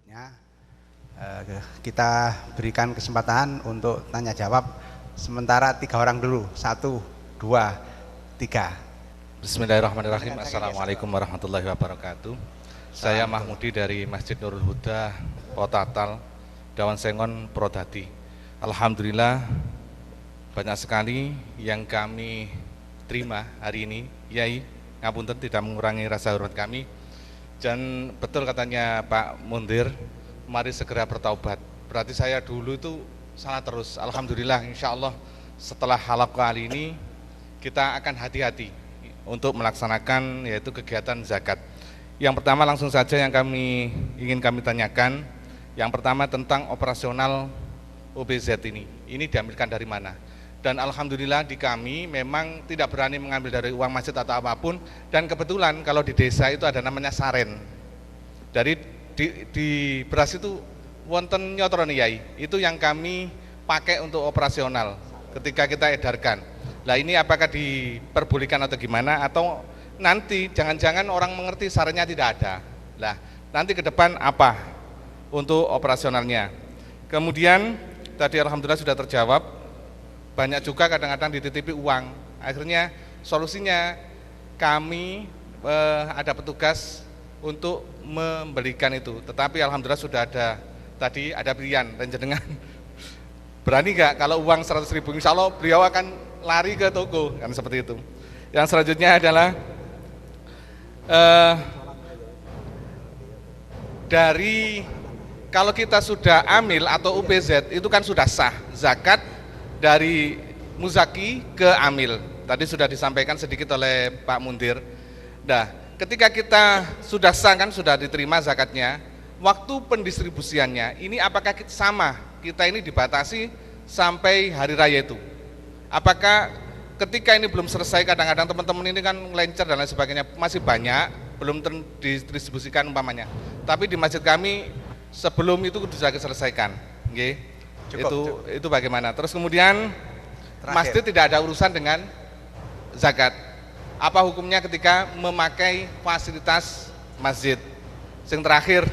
Selanjutnya kita berikan kesempatan untuk tanya jawab sementara 3 orang dulu, 1, 2, 3. Bismillahirrahmanirrahim. Assalamualaikum warahmatullahi wabarakatuh. Saya Mahmudi dari Masjid Nurul Huda, Kota Tal, Dawan Sengon, Prodadi. Alhamdulillah banyak sekali yang kami terima hari ini. Yai, ngapunten tidak mengurangi rasa hormat kami. Dan betul katanya Pak Mundir, mari segera bertaubat. Berarti saya dulu itu salah terus. Alhamdulillah, insya Allah setelah halaqah kali ini kita akan hati-hati untuk melaksanakan yaitu kegiatan zakat. Yang pertama langsung saja yang ingin kami tanyakan. Yang pertama tentang operasional OBZ ini. Ini diambilkan dari mana? Dan alhamdulillah di kami memang tidak berani mengambil dari uang masjid atau apapun. Dan kebetulan kalau di desa itu ada namanya saren. Dari di beras itu wonten nyotron Yai. Itu yang kami pakai untuk operasional ketika kita edarkan. Nah ini apakah diperbolehkan atau gimana? Atau nanti jangan-jangan orang mengerti sarannya tidak ada. Nah nanti ke depan apa untuk operasionalnya? Kemudian tadi alhamdulillah sudah terjawab. Banyak juga kadang-kadang dititipi uang. Akhirnya solusinya kami ada petugas untuk membelikan itu. Tetapi alhamdulillah sudah ada tadi ada pilihan dan jenengan berani nggak kalau uang 100.000 insya Allah beliau akan lari ke toko kan seperti itu. Yang selanjutnya adalah dari kalau kita sudah amil atau UPZ itu kan sudah sah zakat dari muzaki ke amil. Tadi sudah disampaikan sedikit oleh Pak Mundir. Nah, ketika kita sudah sah kan sudah diterima zakatnya, waktu pendistribusiannya ini apakah sama? Kita ini dibatasi sampai hari raya itu. Apakah ketika ini belum selesai, kadang-kadang teman-teman ini kan lencer dan lain sebagainya, masih banyak belum terdistribusikan umpamanya. Tapi di masjid kami sebelum itu sudah diselesaikan. Nggih. Itu bagaimana? Terus kemudian masjid tidak ada urusan dengan zakat. Apa hukumnya ketika memakai fasilitas masjid? Yang terakhir,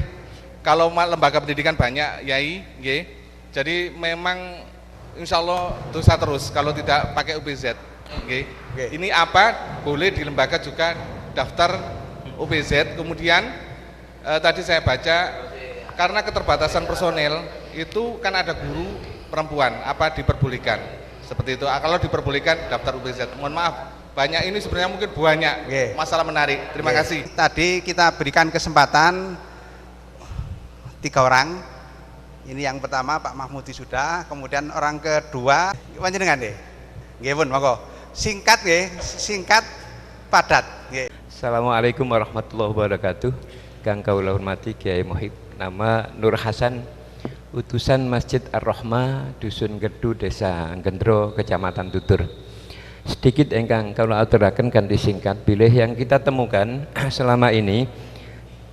kalau lembaga pendidikan banyak, Yai, nggih. Jadi memang insya Allah dosa terus kalau tidak pakai UPZ. Okay. Ini apa? Boleh di lembaga juga daftar UPZ. Kemudian tadi saya baca karena keterbatasan personel itu kan ada guru perempuan, apa diperbolehkan seperti itu. Kalau diperbolehkan daftar UPZ. Mohon maaf, banyak ini sebenarnya mungkin banyak masalah menarik. Terima kasih. Tadi kita berikan kesempatan 3 orang. Ini yang pertama Pak Mahmudi sudah, kemudian orang kedua panjenengan deh. Nggih pun monggo. Singkat nggih, singkat padat nggih. Assalamualaikum warahmatullahi wabarakatuh. Kang kawula hormati Kiai Muhib. Nama Nur Hasan, utusan Masjid Ar-Rahmah, Dusun Gerdu, Desa Gendro, Kecamatan Tutur. Sedikit ingkang kawula aturaken kanthi singkat, bilih yang kita temukan selama ini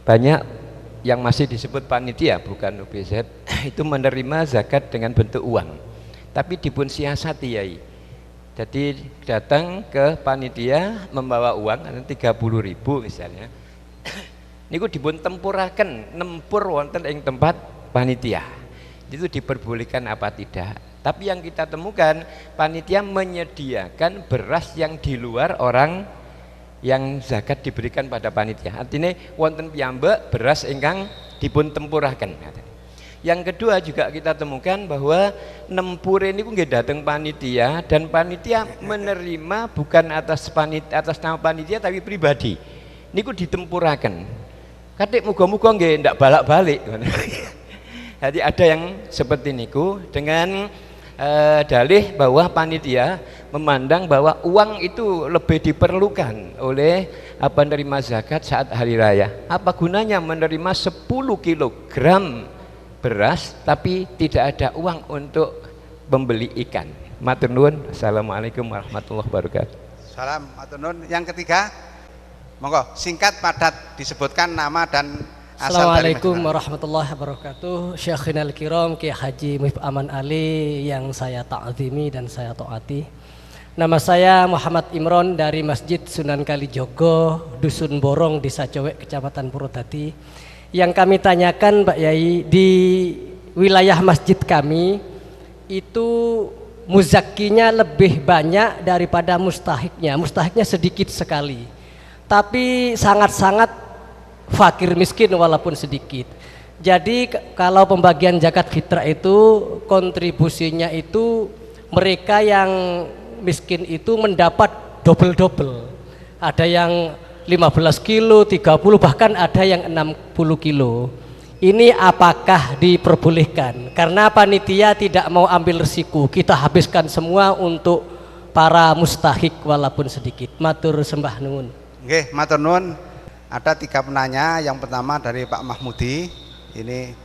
banyak yang masih disebut panitia bukan UPZ itu menerima zakat dengan bentuk uang, tapi dipun siasati Yai. Jadi datang ke panitia membawa uang 30.000 misalnya. Niku dipun tempuraken nempur wonten ing tempat panitia. Itu diperbolehkan apa tidak? Tapi yang kita temukan panitia menyediakan beras yang di luar orang yang zakat diberikan pada panitia. Artinya wonten piyambak beras ingkang dipun tempuraken. Yang kedua juga kita temukan bahwa nempure niku nggih dateng panitia dan panitia menerima bukan atas nama panitia tapi pribadi. Niku ditempuraken. Katik muga-muga nggih ndak balak-balik. Jadi ada yang seperti niku dengan dalih bahwa panitia memandang bahwa uang itu lebih diperlukan oleh penerima zakat saat hari raya. Apa gunanya menerima 10 kilogram beras tapi tidak ada uang untuk membeli ikan? Matur nuwun. Assalamualaikum warahmatullahi wabarakatuh. Salam matur nuwun. Yang ketiga, monggo singkat padat disebutkan nama dan asal. Assalamualaikum warahmatullahi wabarakatuh. Syekhina al-kiram Kiai Haji Muhib Aman Ali yang saya ta'zimi dan saya taati. Nama saya Muhammad Imron dari Masjid Sunan Kalijogo, Dusun Borong, Desa Cowek, Kecamatan Purwodadi. Yang kami tanyakan Pak Yai, di wilayah masjid kami itu muzakkinya lebih banyak daripada mustahiknya. Mustahiknya sedikit sekali, tapi sangat-sangat fakir miskin walaupun sedikit. Jadi kalau pembagian zakat fitrah itu kontribusinya itu mereka yang miskin itu mendapat double-double. Ada yang 15 kilo, 30, bahkan ada yang 60 kilo. Ini apakah diperbolehkan? Karena panitia tidak mau ambil risiko, kita habiskan semua untuk para mustahik walaupun sedikit. Matur sembah nuwun. Oke, matur nuwun. Ada 3 penanya. Yang pertama dari Pak Mahmudi, ini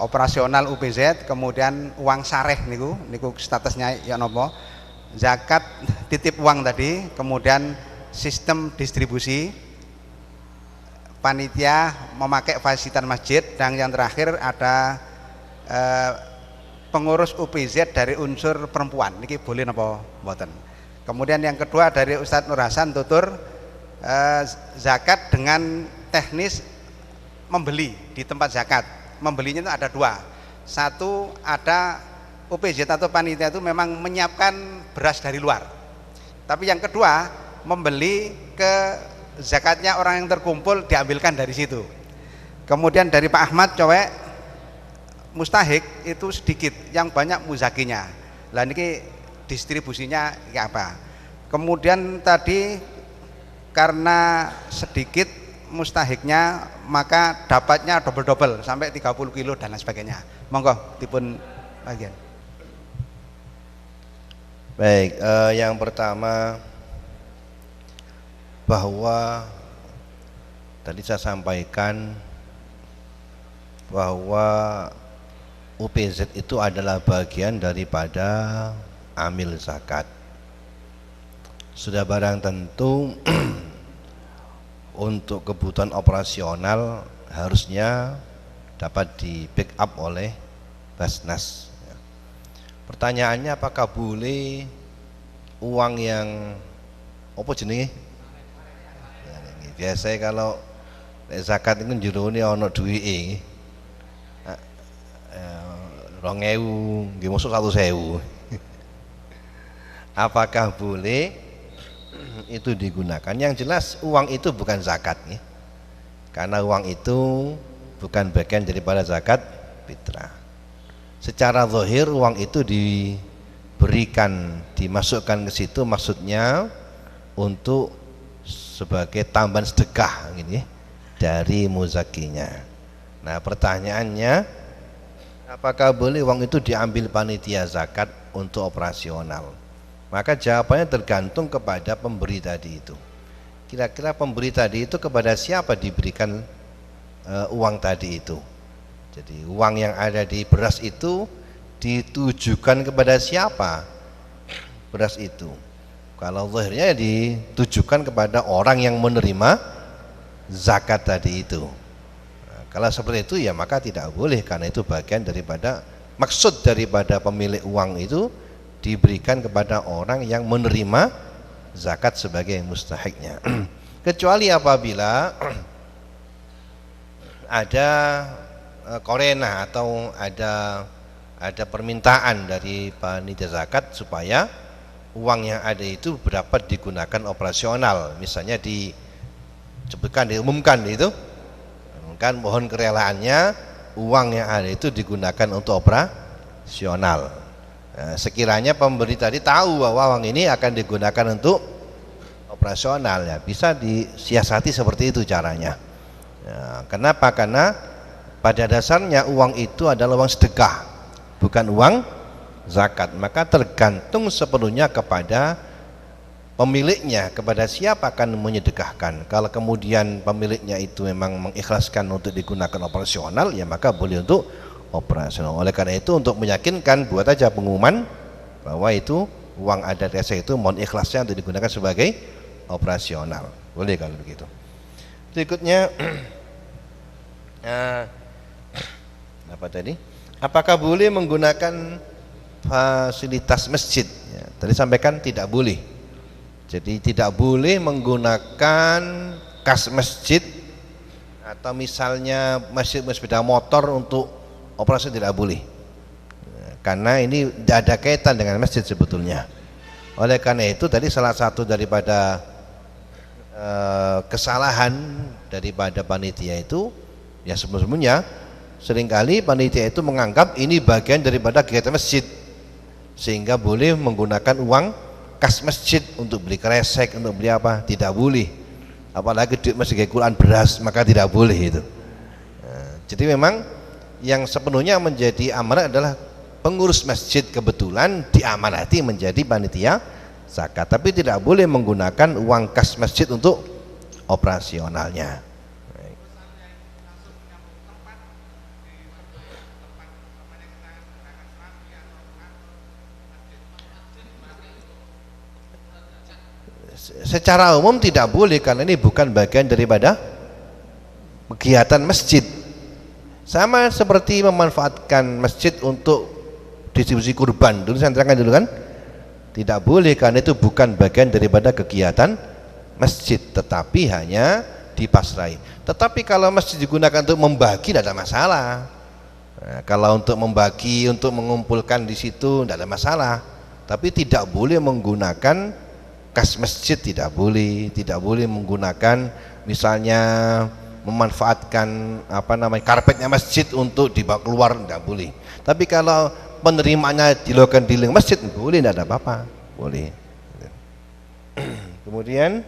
operasional UPZ, kemudian uang sareh niku statusnya ya nopo? Zakat titip uang tadi, kemudian sistem distribusi, panitia memakai fasilitas masjid, dan yang terakhir ada pengurus UPZ dari unsur perempuan. Niki boleh napa mboten? Kemudian yang kedua dari Ustadz Nur Hasan tutur zakat dengan teknis membeli di tempat zakat. Membelinya itu ada 2. Satu, ada UPZ atau panitia itu memang menyiapkan beras dari luar. Tapi yang kedua, membeli ke zakatnya orang yang terkumpul diambilkan dari situ. Kemudian dari Pak Ahmad cowek mustahik itu sedikit, yang banyak muzakinya. Lah niki distribusinya kayak apa? Kemudian tadi karena sedikit mustahiknya maka dapatnya double-double sampai 30 kilo dan lain sebagainya. Monggo dipun bagian. Baik, yang pertama bahwa tadi saya sampaikan bahwa UPZ itu adalah bagian daripada amil zakat. Sudah barang tentu untuk kebutuhan operasional harusnya dapat di backup oleh Basnas. Pertanyaannya, apakah boleh uang yang apa jenenge? Biasanya kalau zakat itu jerone ana duwike. 2.000, nggih mosok 1.000. Apakah boleh itu digunakan? Yang jelas uang itu bukan zakat ya. Karena uang itu bukan bagian daripada zakat fitrah. Secara zahir uang itu diberikan, dimasukkan ke situ maksudnya untuk sebagai tambahan sedekah gini dari muzakinya. Nah, pertanyaannya, apakah boleh uang itu diambil panitia zakat untuk operasional? Maka jawabannya tergantung kepada pemberi tadi itu. Kira-kira pemberi tadi itu kepada siapa diberikan uang tadi itu? Jadi uang yang ada di beras itu ditujukan kepada siapa? Beras itu. Kalau zahirnya ditujukan kepada orang yang menerima zakat tadi itu. Nah, kalau seperti itu ya maka tidak boleh, karena itu bagian daripada maksud daripada pemilik uang itu diberikan kepada orang yang menerima zakat sebagai mustahiknya. Kecuali apabila ada korena atau ada permintaan dari panitia zakat supaya uang yang ada itu dapat digunakan operasional, misalnya diumumkan itu, kan mohon kerelaannya uang yang ada itu digunakan untuk operasional. Nah, sekiranya pemberi tadi tahu bahwa uang ini akan digunakan untuk operasional, ya bisa disiasati seperti itu caranya. Nah, kenapa? Karena pada dasarnya uang itu adalah uang sedekah, bukan uang zakat. Maka tergantung sepenuhnya kepada pemiliknya, kepada siapa akan menyedekahkan. Kalau kemudian pemiliknya itu memang mengikhlaskan untuk digunakan operasional, ya maka boleh untuk operasional. Oleh karena itu, untuk meyakinkan, buat aja pengumuman bahwa itu uang adat desa itu mohon ikhlasnya untuk digunakan sebagai operasional. Boleh kalau begitu. Berikutnya apa tadi? Apakah boleh menggunakan fasilitas masjid? Ya, tadi sampaikan tidak boleh. Jadi tidak boleh menggunakan kas masjid atau misalnya masjid sepeda motor untuk operasi tidak boleh, karena ini tidak ada kaitan dengan masjid sebetulnya. Oleh karena itu tadi salah satu daripada kesalahan daripada panitia itu ya sebelumnya seringkali panitia itu menganggap ini bagian daripada kegiatan masjid, sehingga boleh menggunakan uang kas masjid untuk beli kresek, untuk beli apa, tidak boleh. Apalagi duit masjid kayak Quran beras, maka tidak boleh itu. Jadi memang yang sepenuhnya menjadi amanah adalah pengurus masjid, kebetulan diamanati menjadi panitia zakat, tapi tidak boleh menggunakan uang kas masjid untuk operasionalnya. Secara umum tidak boleh, karena ini bukan bagian daripada kegiatan masjid. Sama seperti memanfaatkan masjid untuk distribusi kurban, dulu saya terangkan dulu kan, tidak boleh karena itu bukan bagian daripada kegiatan masjid, tetapi hanya dipasrai. Tetapi kalau masjid digunakan untuk membagi tidak ada masalah. Nah, kalau untuk membagi, untuk mengumpulkan di situ tidak ada masalah, tapi tidak boleh menggunakan kas masjid, tidak boleh menggunakan misalnya memanfaatkan karpetnya masjid untuk dibawa keluar, tidak boleh. Tapi kalau penerimanya dilakukan di lingkungan masjid boleh, tidak ada apa-apa, boleh. Kemudian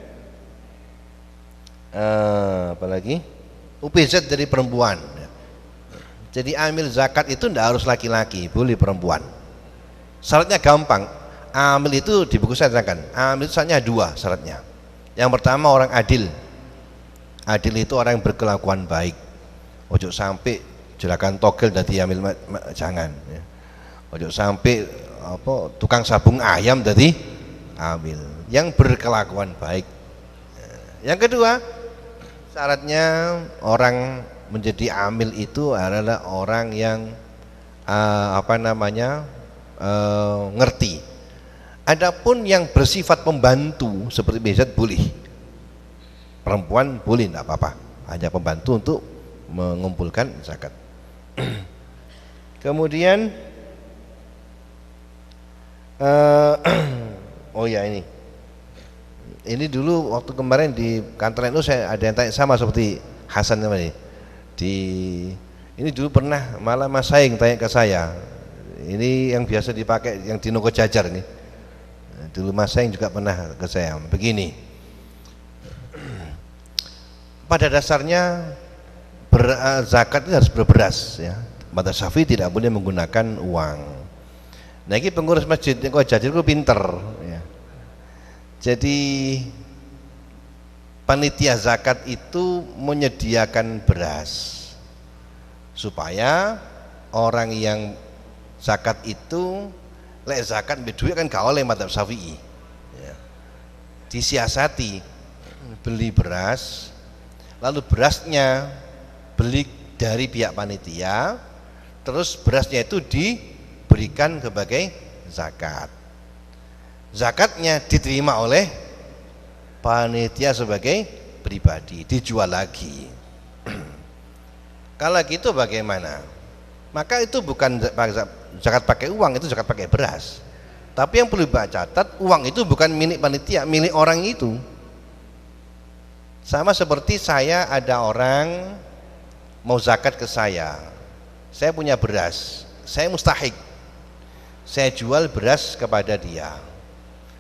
apalagi UPZ dari perempuan. Jadi amil zakat itu tidak harus laki-laki, boleh perempuan. Syaratnya gampang. Amil itu di buku saya terangkan, amil itu syaratnya 2 syaratnya. Yang pertama orang adil. Adil itu orang yang berkelakuan baik. Ojo sampai juragan togel dari amil, jangan ya. Ojo sampai tukang sabung ayam dari amil. Yang berkelakuan baik. Yang kedua syaratnya orang menjadi amil itu adalah orang yang ngerti. Adapun yang bersifat pembantu seperti BZ boleh, perempuan boleh, tidak apa-apa, hanya pembantu untuk mengumpulkan zakat. Kemudian oh ya, ini dulu waktu kemarin di kantor itu saya ada yang tanya sama seperti Hasan namanya. Ini dulu pernah malah Mas Saing tanya ke saya. Ini yang biasa dipakai yang di Noko Jajar ini. Dulu Mas Saing juga pernah ke saya begini. Pada dasarnya zakat itu harus berberas ya. Madzhab Syafi'i tidak boleh menggunakan uang. Nah, ini pengurus masjid Noko Jajar itu pinter ya. Jadi panitia zakat itu menyediakan beras supaya orang yang zakat itu zakat duit kan gak oleh madzhab Syafi'i ya. Disiasati beli beras, lalu berasnya beli dari pihak panitia, terus berasnya itu diberikan sebagai zakat. Zakatnya diterima oleh panitia sebagai pribadi, dijual lagi. Kalau gitu bagaimana? Maka itu bukan zakat pakai uang, itu zakat pakai beras. Tapi yang perlu dicatat, uang itu bukan milik panitia, milik orang itu. Sama seperti saya, ada orang mau zakat ke saya punya beras, saya mustahik, saya jual beras kepada dia,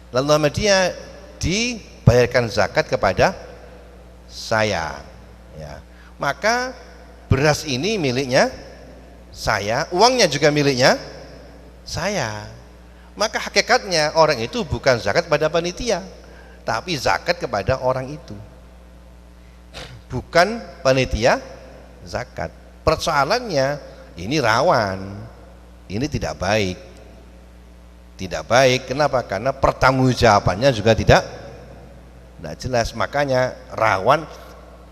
lalu sama dia dibayarkan zakat kepada saya ya. Maka beras ini miliknya saya, uangnya juga miliknya saya. Maka hakikatnya orang itu bukan zakat pada panitia, tapi zakat kepada orang itu, bukan panitia zakat. Persoalannya ini rawan, ini tidak baik. Tidak baik, kenapa? Karena pertanggungjawabannya juga tidak jelas. Makanya rawan.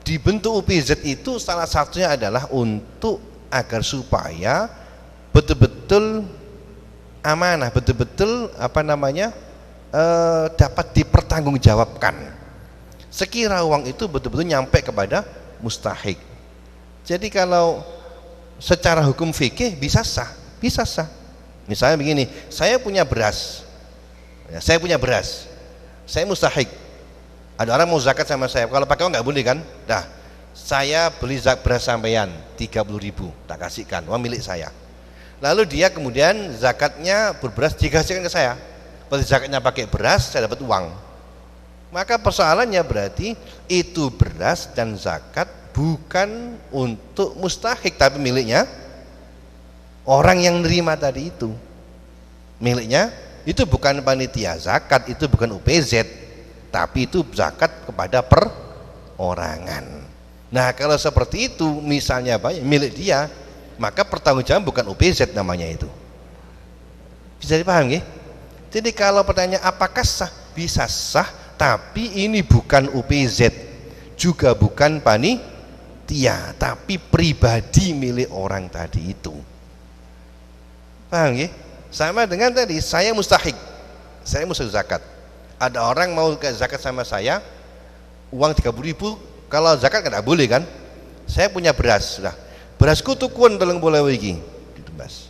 Dibentuk UPZ itu salah satunya adalah untuk agar supaya betul-betul amanah, betul-betul dapat dipertanggungjawabkan. Sekira uang itu betul-betul nyampe kepada mustahik. Jadi kalau secara hukum fikih bisa sah, bisa sah. Misalnya begini, saya punya beras, ya, saya mustahik. Ada orang mau zakat sama saya, kalau pakai uang nggak boleh kan? Dah, saya beli beras sampean 30.000, tak kasihkan, uang milik saya. Lalu dia kemudian zakatnya berberas dikasihkan ke saya. Pada zakatnya pakai beras, saya dapat uang. Maka persoalannya berarti itu beras dan zakat bukan untuk mustahik, tapi miliknya orang yang nerima tadi itu. Miliknya itu bukan panitia zakat, itu bukan UPZ, tapi itu zakat kepada perorangan. Nah kalau seperti itu misalnya milik dia, maka pertanggungjawaban bukan UPZ namanya itu. Bisa dipahami? Jadi kalau pertanyaan apakah sah, bisa sah, tapi ini bukan UPZ, juga bukan panitia, tapi pribadi milik orang tadi itu. Paham ya? Sama dengan tadi, saya mustahik, saya mustahik zakat. Ada orang mau ke zakat sama saya, uang 30.000, kalau zakat nggak boleh kan? Saya punya beras, sudah. Berasku tukuan tolong boleh wiki, gitu Mas.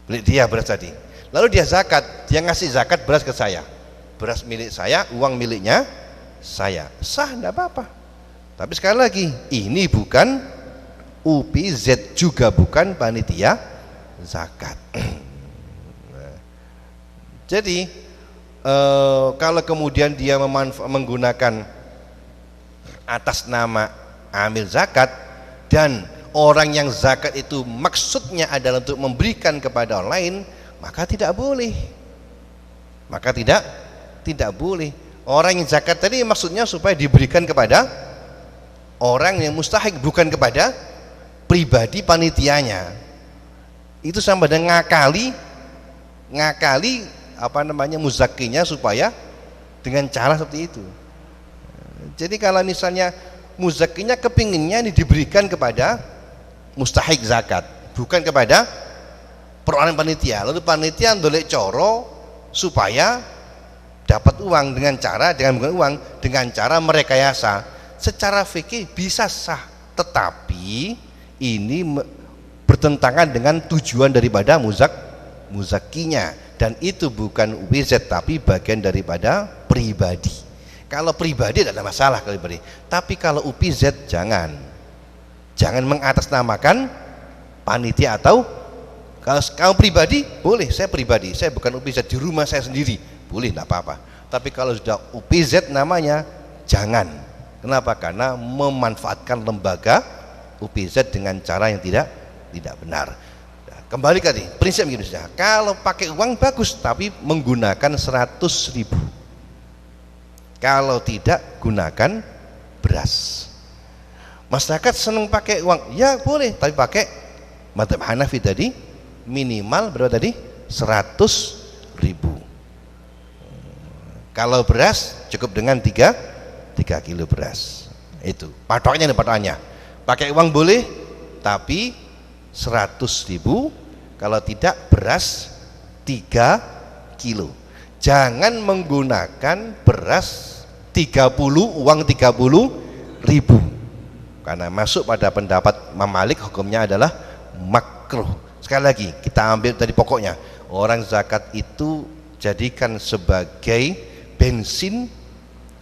Beli dia beras tadi. Lalu dia zakat, dia ngasih zakat beras ke saya. Beras milik saya, uang miliknya saya. Sah, enggak apa-apa. Tapi sekali lagi, ini bukan UPZ, juga bukan panitia zakat. Jadi kalau kemudian dia menggunakan atas nama amil zakat dan orang yang zakat itu maksudnya adalah untuk memberikan kepada orang lain, maka tidak boleh. Maka tidak boleh. Orang yang zakat tadi maksudnya supaya diberikan kepada orang yang mustahik, bukan kepada pribadi panitianya. Itu sama dengan ngakali muzakinya supaya dengan cara seperti itu. Jadi kalau misalnya muzakinya kepinginnya ini diberikan kepada mustahik zakat, bukan kepada perorangan panitia, lalu panitia ndolek coro supaya dapat uang dengan cara merekayasa, secara fikih bisa sah, tetapi ini bertentangan dengan tujuan daripada muzakinya, dan itu bukan UPZ tapi bagian daripada pribadi. Kalau pribadi tidak ada masalah kalau pribadi, tapi kalau UPZ jangan mengatasnamakan panitia. Atau kalau kamu pribadi boleh, saya pribadi, saya bukan UPZ, di rumah saya sendiri boleh, tidak apa-apa. Tapi kalau sudah UPZ namanya jangan. Kenapa? Karena memanfaatkan lembaga UPZ dengan cara yang tidak benar. Kembali tadi, prinsip begini saja. Kalau pakai uang bagus, tapi menggunakan 100.000. Kalau tidak, gunakan beras. Masyarakat senang pakai uang, ya boleh, tapi pakai mazhab Hanafi tadi minimal berapa tadi? 100.000. Kalau beras cukup dengan 3 kilo beras. Itu patoknya. Pakai uang boleh, tapi 100.000. Kalau tidak, beras 3 kilo. Jangan menggunakan beras 30, uang 30.000, karena masuk pada pendapat Imam Malik, hukumnya adalah makruh. Sekali lagi kita ambil tadi pokoknya, orang zakat itu jadikan sebagai bensin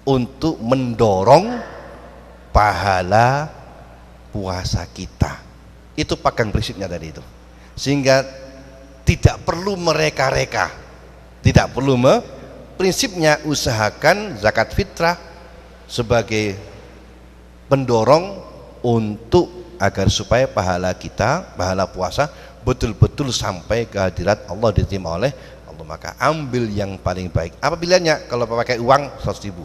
untuk mendorong pahala puasa kita. Itu pegang prinsipnya tadi itu, sehingga tidak perlu mereka-reka, tidak perlu prinsipnya usahakan zakat fitrah sebagai pendorong untuk agar supaya pahala kita, pahala puasa betul-betul sampai ke hadirat Allah, diterima oleh Allah. Maka ambil yang paling baik. Apa pilihannya? Kalau pakai uang 100.000,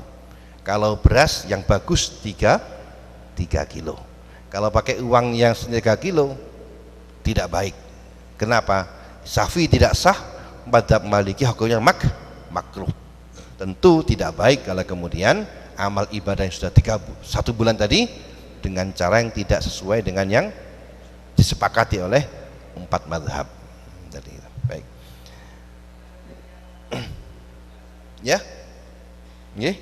kalau beras yang bagus 3 kilo. Kalau pakai uang yang 3 kilo tidak baik. Kenapa? Syafi'i tidak sah, mazhab Maliki hukumnya makruh. Tentu tidak baik kalau kemudian amal ibadah yang sudah 1 bulan tadi dengan cara yang tidak sesuai dengan yang disepakati oleh 4 mazhab tadi. Baik. Ya? Nggih.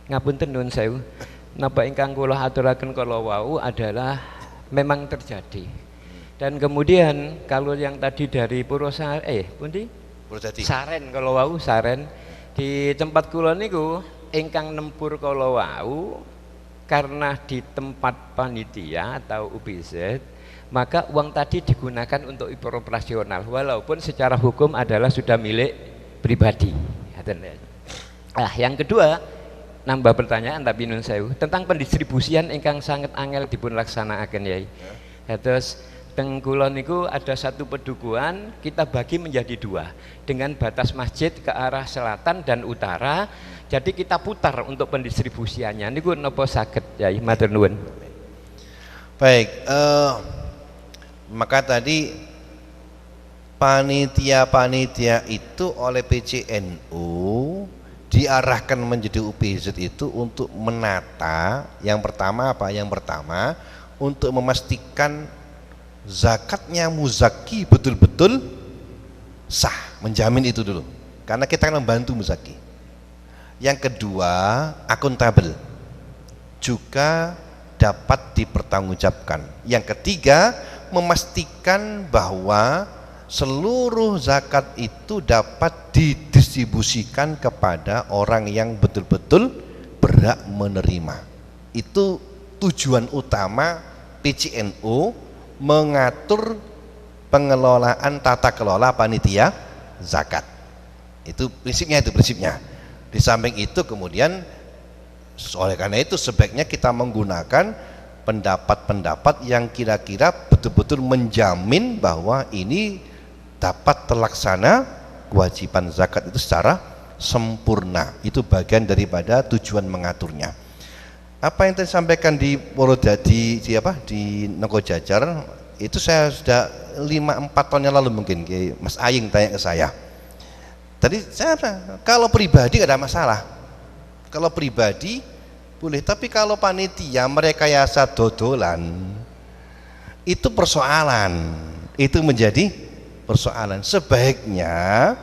Ngapunten nuwun sewu. Napa ingkang kula aturaken kala wau adalah memang terjadi. Dan kemudian kalau yang tadi dari pundi? Purwodadi. Saren kala wau, Saren di tempat kula niku ingkang nempur kala wau karena di tempat panitia atau UPZ, maka uang tadi digunakan untuk operasional walaupun secara hukum adalah sudah milik pribadi. Nah, yang kedua, nambah pertanyaan tapi nun sewu tentang pendistribusian ingkang sangat angel dipun laksanakaken yai. Terus teng kula niku ada satu pedukuhan kita bagi menjadi dua dengan batas masjid ke arah selatan dan utara. Jadi kita putar untuk pendistribusiannya. Niku napa saged yai? Matur nuwun. Baik, maka tadi panitia-panitia itu oleh PCNU diarahkan menjadi UPZ itu untuk menata yang pertama apa? Yang pertama untuk memastikan zakatnya muzaki betul-betul sah, menjamin itu dulu karena kita akan membantu muzaki. Yang kedua akuntabel juga dapat dipertanggungjawabkan. Yang ketiga memastikan bahwa seluruh zakat itu dapat didistribusikan kepada orang yang betul-betul berhak menerima. Itu tujuan utama PCNU mengatur pengelolaan tata kelola panitia zakat. Itu prinsipnya, Di samping itu kemudian oleh karena itu sebaiknya kita menggunakan pendapat-pendapat yang kira-kira betul-betul menjamin bahwa ini dapat terlaksana kewajiban zakat itu secara sempurna. Itu bagian daripada tujuan mengaturnya. Apa yang tadi sampaikan di Purwodadi di Nogo Jajar itu saya sudah 5-4 tahun yang lalu mungkin Mas Aying tanya ke saya. Tadi saya kalau pribadi tidak ada masalah. Kalau pribadi boleh, tapi kalau panitia merekayasa dodolan itu persoalan. Itu menjadi persoalan. Sebaiknya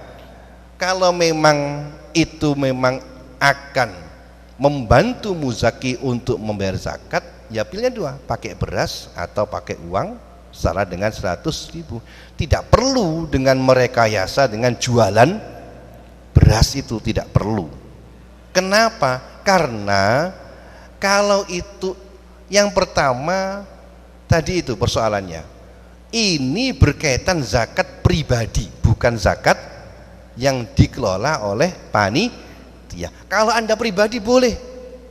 kalau memang itu memang akan membantu muzaki untuk membayar zakat, ya pilihnya dua, pakai beras atau pakai uang setara dengan 100.000. Tidak perlu dengan merekayasa dengan jualan beras, itu tidak perlu. Kenapa? Karena kalau itu yang pertama tadi itu persoalannya. Ini berkaitan zakat pribadi, bukan zakat yang dikelola oleh panitia. Kalau Anda pribadi boleh,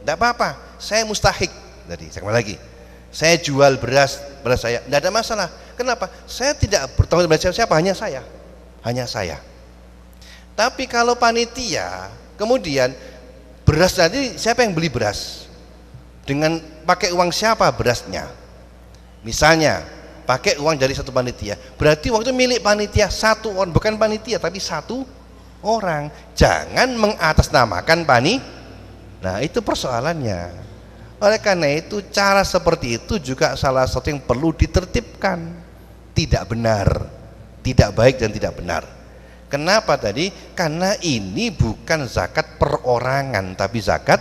tidak apa-apa. Saya mustahik. Tadi saya kembali lagi. Saya jual beras saya, tidak ada masalah. Kenapa? Saya tidak bertanggung jawab siapa, hanya saya. Tapi kalau panitia, kemudian beras tadi siapa yang beli beras? Dengan pakai uang siapa berasnya? Misalnya pakai uang dari satu panitia, berarti waktu milik panitia satu orang, bukan panitia tapi satu orang. Jangan mengatasnamakan Nah, itu persoalannya. Oleh karena itu cara seperti itu juga salah satu yang perlu ditertibkan. Tidak benar, tidak baik dan tidak benar. Kenapa tadi? Karena ini bukan zakat perorangan tapi zakat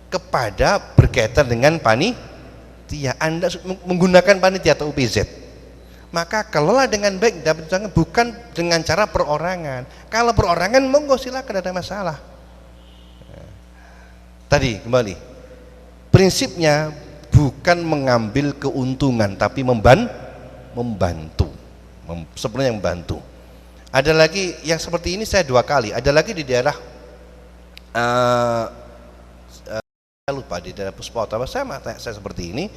kepada berkaitan dengan panitia. Anda menggunakan panitia atau UPZ, maka kelola dengan baik, bukan dengan cara perorangan. Kalau perorangan monggo silakan, ada masalah. Tadi kembali prinsipnya bukan mengambil keuntungan tapi membantu, sebenarnya membantu. Ada lagi yang seperti ini saya 2 kali, ada lagi di daerah lupa di daerah Puspota, saya seperti ini.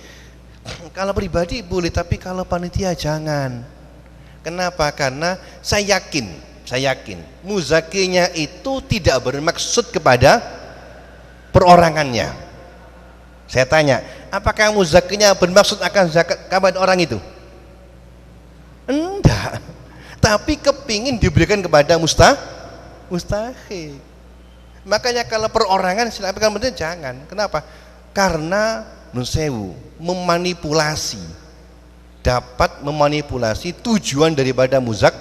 Kalau pribadi boleh, tapi kalau panitia jangan. Kenapa? Karena saya yakin muzakinya itu tidak bermaksud kepada perorangannya. Saya tanya, apakah muzakinya bermaksud akan zakat kepada orang itu? Enggak, tapi kepingin diberikan kepada mustahik. Makanya kalau perorangan silakan, penting jangan. Kenapa? Karena nusewu memanipulasi, dapat memanipulasi tujuan daripada muzak.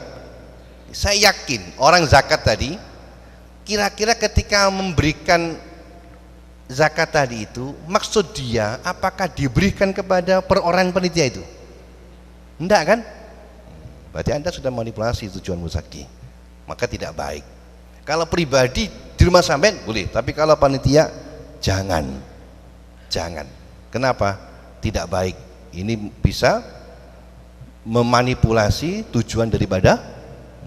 Saya yakin orang zakat tadi kira-kira ketika memberikan zakat tadi itu maksud dia apakah diberikan kepada perorangan panitia itu? Enggak kan? Berarti Anda sudah manipulasi tujuan muzaki, maka tidak baik. Kalau pribadi di rumah sampean boleh, tapi kalau panitia jangan. Kenapa? Tidak baik. Ini bisa memanipulasi tujuan daripada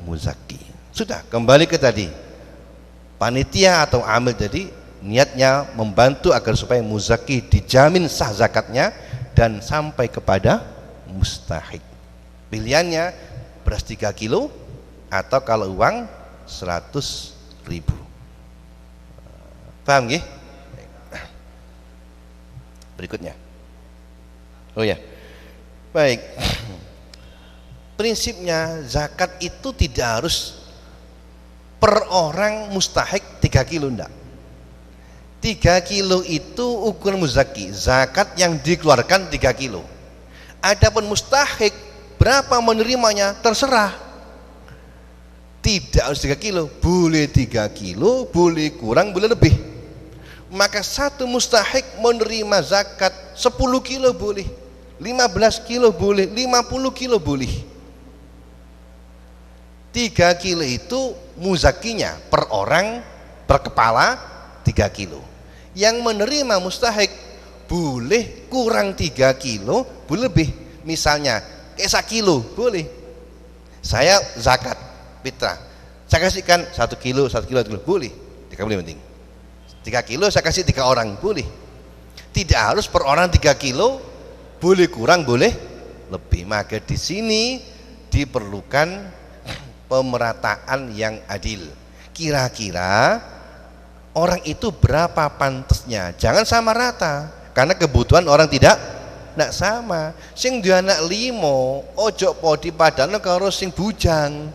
muzaki. Sudah, kembali ke tadi. Panitia atau amil tadi niatnya membantu agar supaya muzaki dijamin sah zakatnya dan sampai kepada mustahik. Pilihannya beras 3 kilo atau kalau uang 100.000. Paham nggih? Berikutnya. Oh ya. Baik. Prinsipnya zakat itu tidak harus per orang mustahik 3 kilo, enggak. 3 kilo itu ukuran muzaki, zakat yang dikeluarkan 3 kilo. Adapun mustahik berapa menerimanya terserah. Tidak harus 3 kilo, boleh 3 kilo, boleh kurang, boleh lebih. Maka satu mustahik menerima zakat 10 kilo boleh, 15 kilo boleh, 50 kilo boleh. 3 kilo itu muzakinya per orang, per kepala 3 kilo. Yang menerima mustahik boleh kurang 3 kilo, boleh lebih. Misalnya kayak 1 kilo boleh. Saya zakat fitrah, saya kasihkan 1 kilo, 1 kilo, 1 kilo boleh. 3 boleh penting. 3 kilo saya kasih 3 orang boleh. Tidak harus per orang 3 kilo, boleh kurang, boleh lebih. Maka di sini diperlukan pemerataan yang adil. Kira-kira orang itu berapa pantasnya? Jangan sama rata, karena kebutuhan orang tidak sama. Sing duwe anak 5 ojo podi padane karo sing bujang.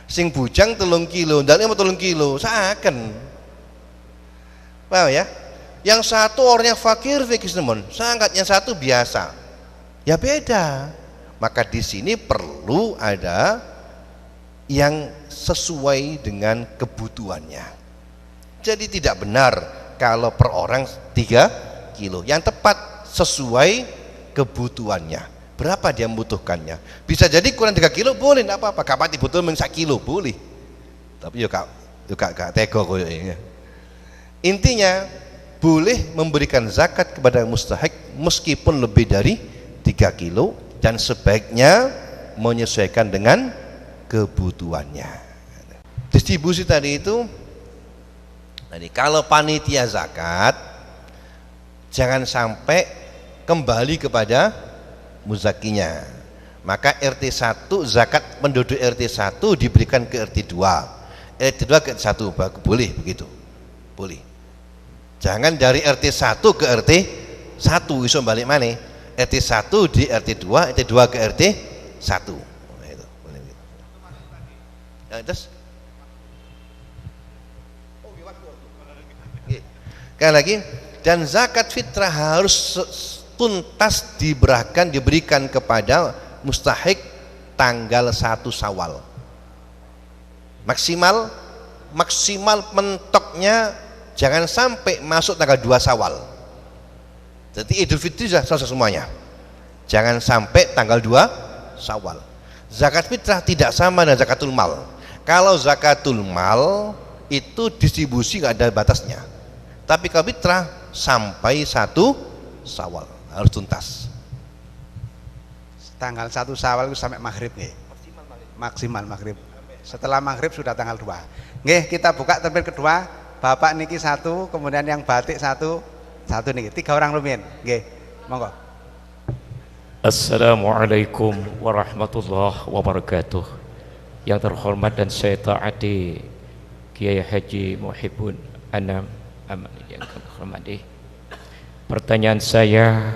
Sing bujang 3 kilo, ndane 3 kilo, saken. Paham ya? Yang satu orangnya fakir teman, sangat, yang satu biasa. Ya beda. Maka di sini perlu ada yang sesuai dengan kebutuhannya. Jadi tidak benar kalau per orang 3 kilo. Yang tepat sesuai kebutuhannya. Berapa dia membutuhkannya? Bisa jadi kurang 3 kilo boleh, tidak apa-apa. Kapan dibutuhkan 1 kilo boleh. Tapi yo kak tego koyoke. Intinya boleh memberikan zakat kepada mustahik meskipun lebih dari 3 kilo dan sebaiknya menyesuaikan dengan kebutuhannya. Distribusi tadi itu, kalau panitia zakat jangan sampai kembali kepada muzakinya. Maka RT 1 zakat penduduk RT 1 diberikan ke RT 2, RT 2 ke RT 1, boleh begitu, boleh. Jangan dari RT 1 ke RT 1 iso balik mana? RT 1 di RT 2, RT 2 ke RT 1. Nah, itu boleh begitu. Yang terus sekali lagi, dan zakat fitrah harus tuntas diberikan kepada mustahik tanggal 1 Syawal. Maksimal mentoknya jangan sampai masuk tanggal 2 Syawal. Jadi Idul Fitri sudah selesai semuanya. Jangan sampai tanggal 2 Syawal. Zakat fitrah tidak sama dengan zakatul mal. Kalau zakatul mal itu distribusi nggak ada batasnya. Tapi kalau fitrah sampai 1 Syawal harus tuntas. Tanggal 1 Syawal itu sampai maghrib nih. Maksimal maghrib. Setelah maghrib sudah tanggal 2. Nggih, kita buka terbit kedua. Bapak niki 1, kemudian yang batik 1 niki. 3 orang lumin. Nggih. Monggo. Assalamualaikum warahmatullahi wabarakatuh. Yang terhormat dan saya taati Kiai Haji Muhibbun Anam yang kami hormati. Pertanyaan saya,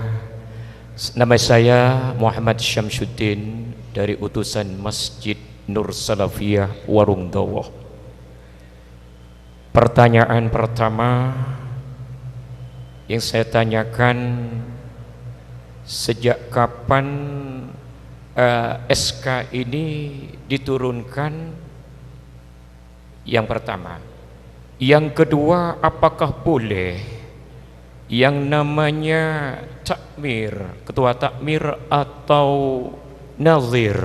nama saya Muhammad Syamsuddin dari utusan Masjid Nur Salafiyah Warung Dawo. Pertanyaan pertama yang saya tanyakan, sejak kapan SK ini diturunkan? Yang pertama. Yang kedua, apakah boleh yang namanya takmir, ketua takmir atau nazir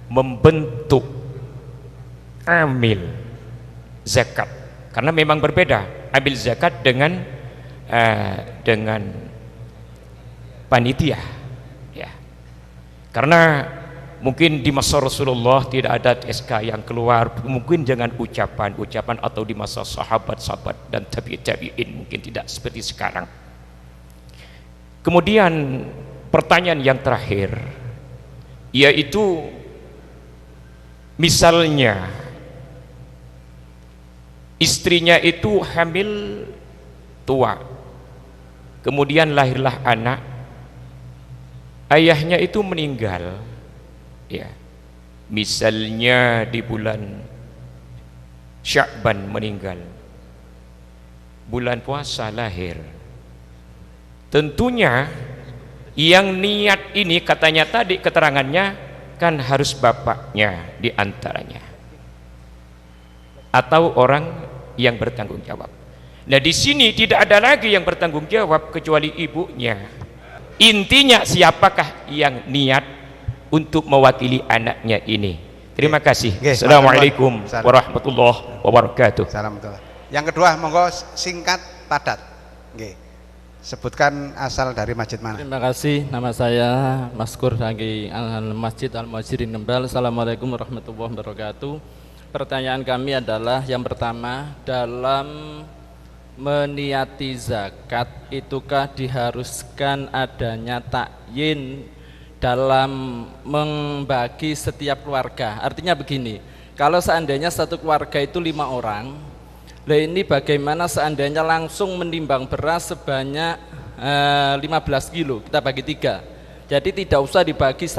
membentuk amil zakat, karena memang berbeda amil zakat dengan panitia ya, karena mungkin di masa Rasulullah tidak ada SK yang keluar, mungkin dengan ucapan-ucapan, atau di masa sahabat-sahabat dan tabi'in mungkin tidak seperti sekarang. Kemudian pertanyaan yang terakhir, yaitu misalnya istrinya itu hamil tua, kemudian lahirlah anak, ayahnya itu meninggal ya, misalnya di bulan Sya'ban meninggal, bulan puasa lahir, tentunya yang niat ini katanya tadi keterangannya kan harus bapaknya di antaranya atau orang yang bertanggung jawab. Nah di sini tidak ada lagi yang bertanggung jawab kecuali ibunya. Intinya siapakah yang niat untuk mewakili anaknya ini? Terima kasih. Assalamualaikum warahmatullahi wabarakatuh. Salam. Yang kedua, monggo singkat padat. Nggih. Sebutkan asal dari masjid mana. Terima kasih. Nama saya Maskur dari Masjid Al-Muhajirin Nembal. Assalamualaikum warahmatullahi wabarakatuh. Pertanyaan kami adalah yang pertama, dalam meniati zakat itukah diharuskan adanya takyin dalam membagi setiap keluarga? Artinya begini, kalau seandainya satu keluarga itu 5 orang, lah ini bagaimana seandainya langsung menimbang beras sebanyak 15 kilo, kita bagi 3, jadi tidak usah dibagi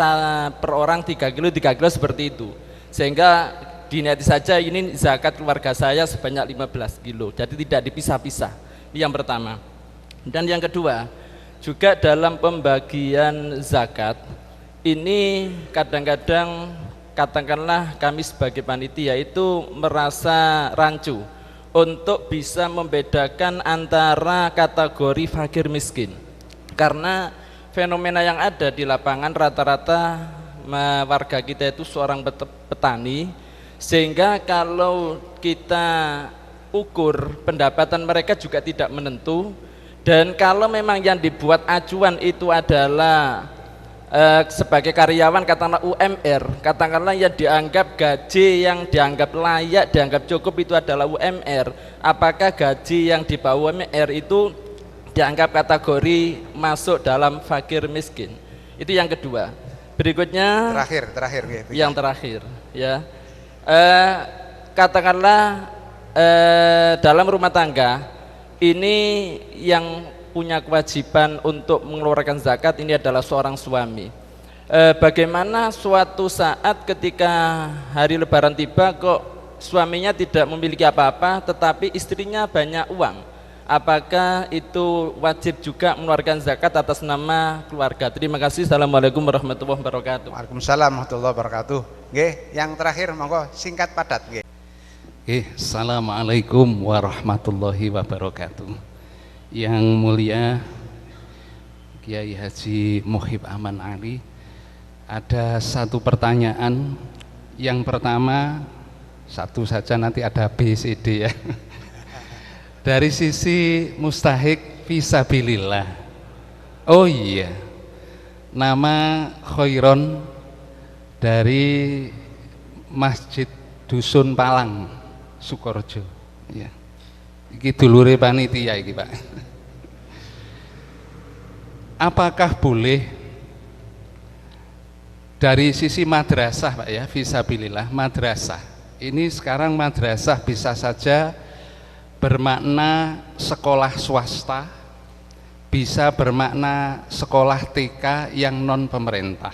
per orang 3 kilo 3 kilo seperti itu, sehingga diniati saja ini zakat keluarga saya sebanyak 15 kilo, jadi tidak dipisah-pisah. Ini yang pertama. Dan yang kedua, juga dalam pembagian zakat ini kadang-kadang katakanlah kami sebagai panitia itu merasa rancu untuk bisa membedakan antara kategori fakir miskin, karena fenomena yang ada di lapangan rata-rata warga kita itu seorang petani, sehingga kalau kita ukur pendapatan mereka juga tidak menentu. Dan kalau memang yang dibuat acuan itu adalah sebagai karyawan, katakanlah UMR, katakanlah yang dianggap gaji yang dianggap layak, dianggap cukup itu adalah UMR, apakah gaji yang di bawah UMR itu dianggap kategori masuk dalam fakir miskin? Itu yang kedua. Berikutnya terakhir yang terakhir ya, katakanlah dalam rumah tangga ini yang punya kewajiban untuk mengeluarkan zakat ini adalah seorang suami. Bagaimana suatu saat ketika hari lebaran tiba kok suaminya tidak memiliki apa-apa tetapi istrinya banyak uang, apakah itu wajib juga mengeluarkan zakat atas nama keluarga? Terima kasih. Assalamualaikum warahmatullahi wabarakatuh. Waalaikumsalam warahmatullahi wabarakatuh. Nggih, yang terakhir monggo singkat padat nggih. Assalamualaikum warahmatullahi wabarakatuh. Yang mulia Kiai Haji Muhib Aman Ali, ada satu pertanyaan. Yang pertama, satu saja, nanti ada B, C, D ya. Dari sisi mustahik fisabilillah, oh iya, nama Khairon dari Masjid Dusun Palang Sukorejo ya. Iki dulure panitia iki, Pak. Apakah boleh dari sisi madrasah, Pak ya, fisabilillah, madrasah ini sekarang madrasah bisa saja bermakna sekolah swasta, bisa bermakna sekolah TK yang non pemerintah.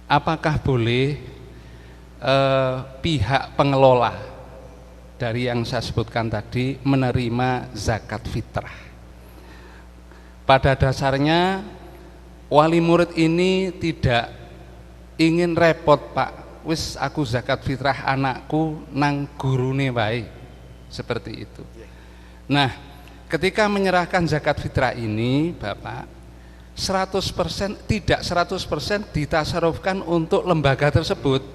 Apakah boleh pihak pengelola dari yang saya sebutkan tadi menerima zakat fitrah? Pada dasarnya wali murid ini tidak ingin repot, Pak, wis aku zakat fitrah anakku nang gurune wae, seperti itu. Nah, ketika menyerahkan zakat fitrah ini Bapak 100% tidak 100% ditasarufkan untuk lembaga tersebut,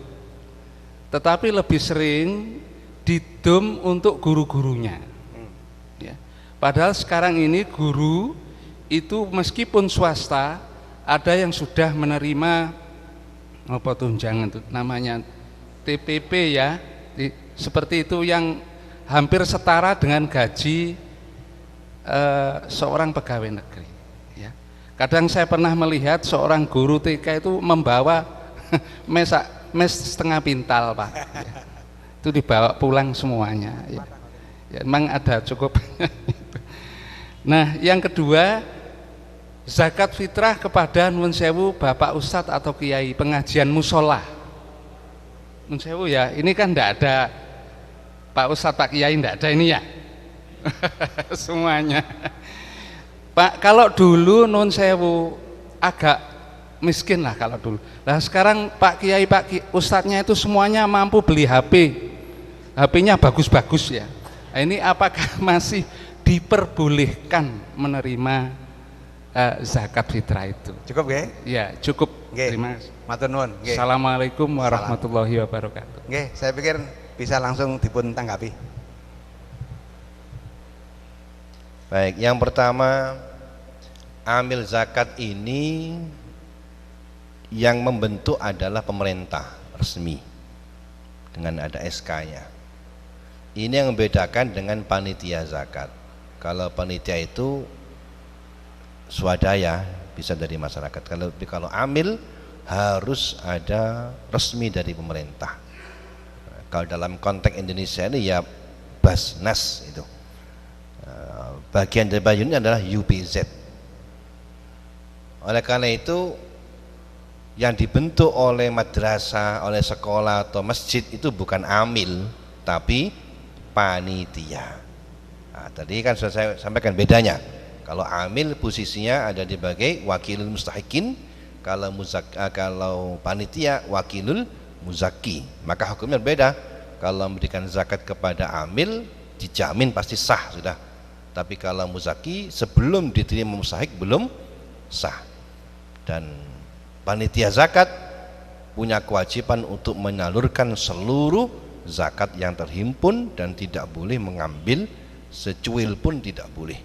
tetapi lebih sering didom untuk guru-gurunya ya. Padahal sekarang ini guru itu meskipun swasta ada yang sudah menerima apa tunjangan itu namanya TPP ya, seperti itu yang hampir setara dengan gaji seorang pegawai negeri ya. Kadang saya pernah melihat seorang guru TK itu membawa mes setengah pintal Pak ya. Itu dibawa pulang semuanya ya. Ya, memang ada cukup. Nah yang kedua, zakat fitrah kepada nuwun sewu Bapak Ustadz atau Kiai pengajian musola. Nuwun sewu ya, ini kan tidak ada Pak Ustadz, Pak Kiai, tidak ada ini ya. Semuanya. Pak, kalau dulu nuwun sewu agak miskin lah kalau dulu. Nah sekarang Pak Kiai, Ustadznya itu semuanya mampu beli HP. HP-nya bagus-bagus ya. Nah, ini apakah masih diperbolehkan menerima zakat fitrah itu? Cukup nggih? Ya, cukup. Nggih. Terima kasih. Matur nuwun. Nggih. Assalamualaikum warahmatullahi wabarakatuh. Nggih, saya pikir bisa langsung dipun tanggapi. Baik, yang pertama, amil zakat ini yang membentuk adalah pemerintah resmi dengan ada SK-nya. Ini yang membedakan dengan panitia zakat. Kalau panitia itu swadaya, bisa dari masyarakat. Kalau amil harus ada resmi dari pemerintah. Kalau dalam konteks Indonesia ini ya Basnas itu. Bagian dari bayunnya adalah UPZ. Oleh karena itu yang dibentuk oleh madrasah, oleh sekolah atau masjid itu bukan amil, tapi panitia. Nah, tadi kan sudah saya sampaikan bedanya. Kalau amil posisinya ada di sebagai wakilul mustahikin, kalau panitia wakilul muzaki. Maka hukumnya berbeda. Kalau memberikan zakat kepada amil dijamin pasti sah sudah. Tapi kalau muzaki sebelum diterima mustahik belum sah. Dan panitia zakat punya kewajiban untuk menyalurkan seluruh zakat yang terhimpun dan tidak boleh mengambil secuil pun tidak boleh.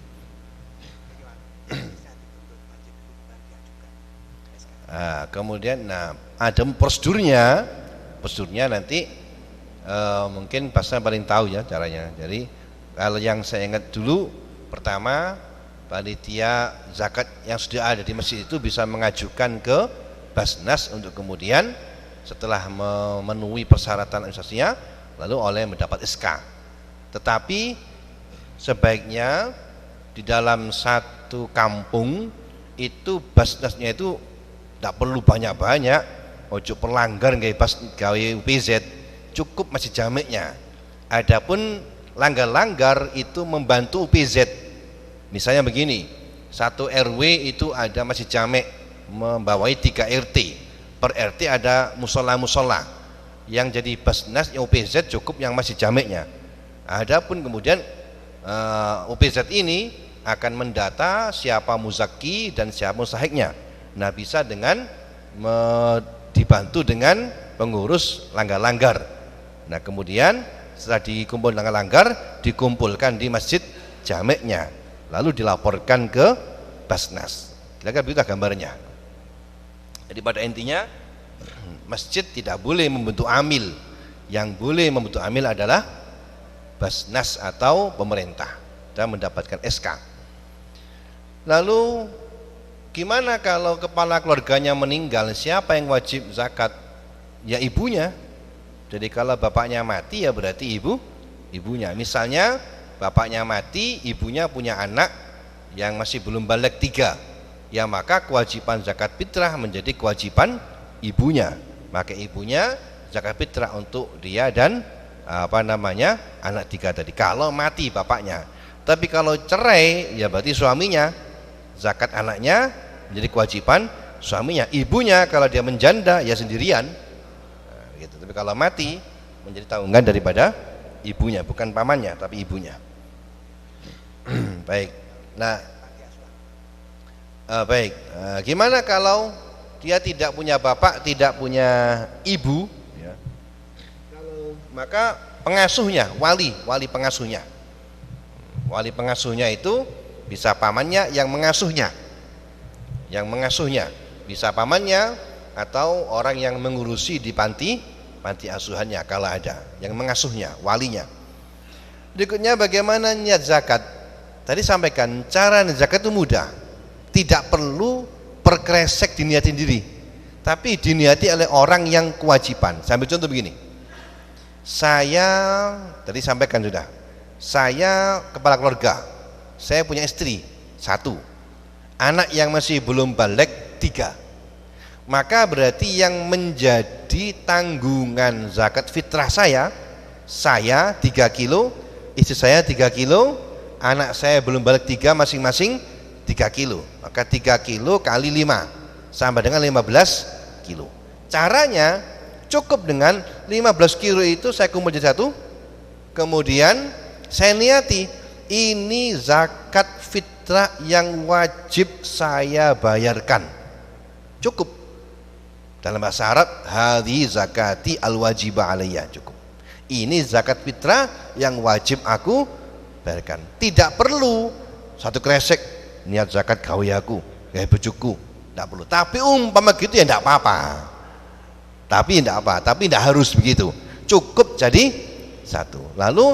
Kemudian ada prosedurnya nanti mungkin Pak Hasan paling tahu ya caranya. Jadi kalau yang saya ingat dulu, pertama panitia zakat yang sudah ada di masjid itu bisa mengajukan ke Basnas untuk kemudian setelah memenuhi persyaratan administrasinya lalu oleh mendapat SK. Tetapi sebaiknya di dalam satu kampung itu Basnasnya itu tidak perlu banyak-banyak, ojo pelanggar nggih pas gawe UPZ, cukup masih jamiknya. Adapun langgar-langgar itu membantu UPZ. Misalnya begini, satu RW itu ada masjid jamek membawai 3 RT. Per RT ada musola-musola. Yang jadi Basnas UPZ cukup yang masjid jameknya. Adapun kemudian UPZ ini akan mendata siapa muzaki dan siapa mustahiknya. Nah, bisa dengan dibantu dengan pengurus langgar-langgar. Nah, kemudian setelah dikumpul langgar-langgar dikumpulkan di masjid jameknya, lalu dilaporkan ke Basnas. Kira-kira begitu gambarnya. Jadi pada intinya masjid tidak boleh membentuk amil. Yang boleh membentuk amil adalah Basnas atau pemerintah dan mendapatkan SK. Lalu gimana kalau kepala keluarganya meninggal, siapa yang wajib zakat? Ya ibunya. Jadi kalau bapaknya mati ya berarti ibunya. Misalnya bapaknya mati, ibunya punya anak yang masih belum balik 3, ya maka kewajiban zakat fitrah menjadi kewajiban ibunya. Maka ibunya zakat fitrah untuk dia dan anak 3 tadi kalau mati bapaknya. Tapi kalau cerai ya berarti suaminya, zakat anaknya menjadi kewajiban suaminya. Ibunya kalau dia menjanda ya sendirian gitu. Tapi kalau mati menjadi tanggungan daripada ibunya, bukan pamannya tapi ibunya. Baik. Nah, baik. Gimana kalau dia tidak punya bapak, tidak punya ibu, ya. Maka pengasuhnya, wali pengasuhnya. Wali pengasuhnya itu bisa pamannya yang mengasuhnya. Yang mengasuhnya bisa pamannya atau orang yang mengurusi di panti asuhannya kalau ada, yang mengasuhnya, walinya. Berikutnya bagaimana niat zakat? Tadi sampaikan cara niat zakat itu mudah. Tidak perlu perkresek diniati diri, tapi diniati oleh orang yang kewajiban. Saya ambil contoh begini. Saya tadi sampaikan sudah, saya kepala keluarga, saya punya istri 1, anak yang masih belum balik 3. Maka berarti yang menjadi tanggungan zakat fitrah saya 3 kilo, istri saya 3 kilo, anak saya belum balik 3, masing-masing 3 kilo. Maka 3 kilo kali 5 sama dengan 15 kilo. Caranya cukup dengan 15 kilo itu saya kumpul jadi 1, kemudian saya niati ini zakat fitrah yang wajib saya bayarkan. Cukup. Dalam bahasa Arab, hadhi zakati al-wajibah alayya, cukup. Ini zakat fitrah yang wajib aku bayarkan. Tidak perlu satu kresek niat zakat gawe aku, gawe bojoku, tidak perlu. Tapi umpama gitu ya tidak apa-apa. Tapi tidak harus begitu. Cukup jadi 1. Lalu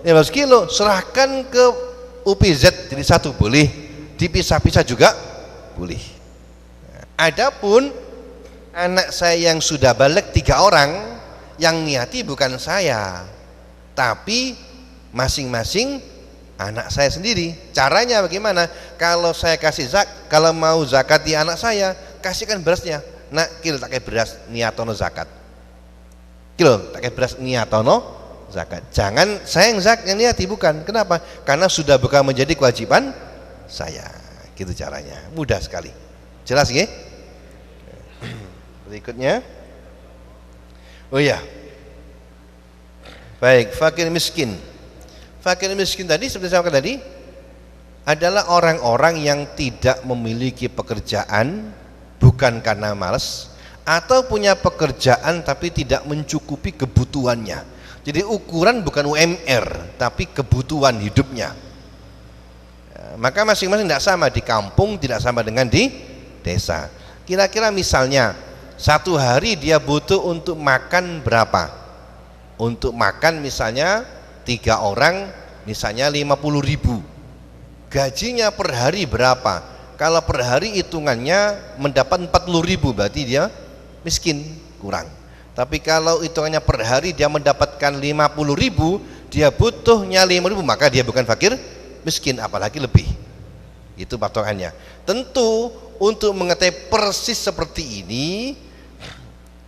15 kilo serahkan ke UPZ jadi 1, boleh. Dipisah-pisah juga boleh. Adapun anak saya yang sudah balik 3 orang, yang niati bukan saya, tapi masing-masing anak saya sendiri. Caranya bagaimana? Kalau saya kasih kalau mau zakati anak saya, kasihkan berasnya. Nak, kilo tak kayak beras niatono zakat. Kilo tak kayak beras niatono zakat. Jangan saya yang niati, bukan. Kenapa? Karena sudah bukan menjadi kewajiban saya. Gitu caranya. Mudah sekali. Jelas nggih? Berikutnya. Oh iya. Baik, fakir miskin. Fakir miskin tadi seperti saya katakan tadi adalah orang-orang yang tidak memiliki pekerjaan bukan karena malas, atau punya pekerjaan tapi tidak mencukupi kebutuhannya. Jadi ukuran bukan UMR tapi kebutuhan hidupnya. Maka masing-masing tidak sama, di kampung tidak sama dengan di desa. Kira-kira misalnya satu hari dia butuh untuk makan berapa? Untuk makan misalnya 3 orang misalnya 50.000. Gajinya per hari berapa? Kalau per hari hitungannya mendapat 40.000, berarti dia miskin, kurang. Tapi kalau hitungannya per hari dia mendapatkan 50.000, dia butuhnya 5.000, maka dia bukan fakir miskin, apalagi lebih. Itu patokannya. Tentu untuk mengetahui persis seperti ini,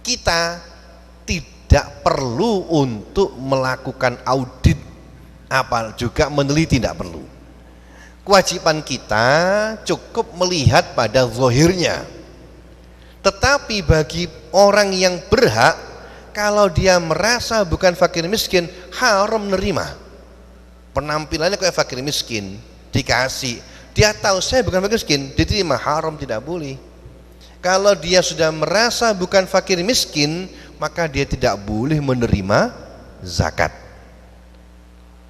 kita tidak perlu untuk melakukan audit, apa juga meneliti, tidak perlu. Kewajiban kita cukup melihat pada zahirnya. Tetapi bagi orang yang berhak, kalau dia merasa bukan fakir miskin, haram menerima. Penampilannya kayak fakir miskin, dikasih, dia tahu saya bukan fakir miskin, diterima, haram, tidak boleh. Kalau dia sudah merasa bukan fakir miskin, maka dia tidak boleh menerima zakat.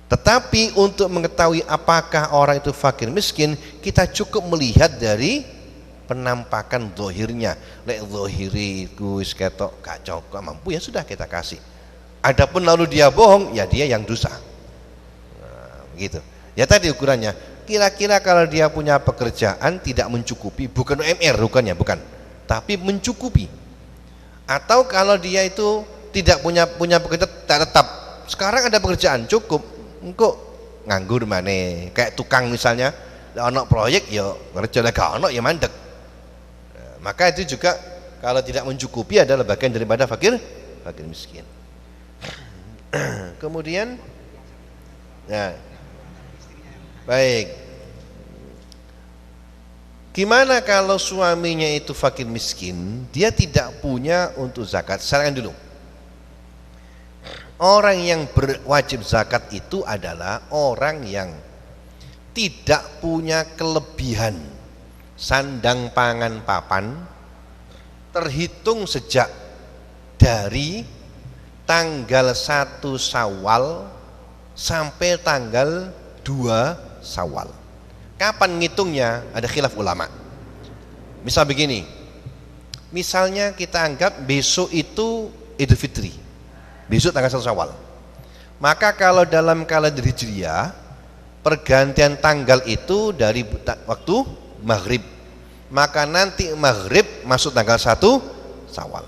Tetapi untuk mengetahui apakah orang itu fakir miskin, kita cukup melihat dari penampakan zahirnya. Lek zahiri kuis ketok gak cukup mampu, ya sudah kita kasih. Adapun lalu dia bohong, ya dia yang dosa. Begitu. Ya tadi ukurannya. Kira-kira kalau dia punya pekerjaan tidak mencukupi, bukan UMR rukannya, bukan, tapi mencukupi. Atau kalau dia itu tidak punya pekerjaan tak tetap, sekarang ada pekerjaan cukup, engkau nganggur mana, kayak tukang misalnya, ono proyek ya kerja lagi ono ya mandek. Maka itu juga kalau tidak mencukupi adalah bagian daripada fakir miskin. Kemudian ya, baik. Gimana kalau suaminya itu fakir miskin, dia tidak punya untuk zakat? Sarankan dulu. Orang yang berwajib zakat itu adalah orang yang tidak punya kelebihan sandang pangan papan terhitung sejak dari tanggal 1 Syawal sampai tanggal 2 Syawal. Kapan ngitungnya? Ada khilaf ulama. Misal begini, misalnya kita anggap besok itu Idul Fitri, besok tanggal 1 Syawal. Maka kalau dalam kalender Hijriah, pergantian tanggal itu dari waktu maghrib, maka nanti maghrib masuk tanggal 1 Syawal.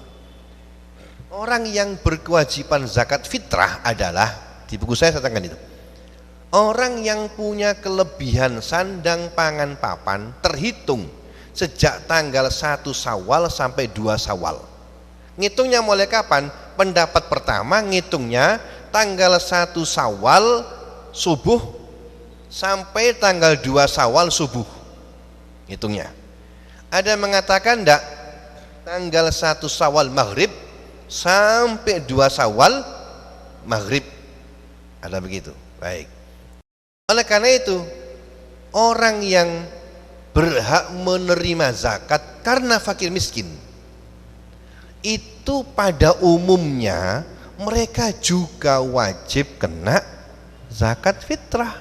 Orang yang berkewajiban zakat fitrah adalah, di buku saya katakan itu, orang yang punya kelebihan sandang pangan papan terhitung sejak tanggal 1 Syawal sampai 2 Syawal. Ngitungnya mulai kapan? Pendapat pertama ngitungnya tanggal 1 Syawal subuh sampai tanggal 2 Syawal subuh, hitungnya. Ada yang mengatakan enggak, tanggal 1 Syawal maghrib sampai 2 Syawal maghrib, ada begitu. Baik, oleh karena itu orang yang berhak menerima zakat karena fakir miskin itu pada umumnya mereka juga wajib kena zakat fitrah.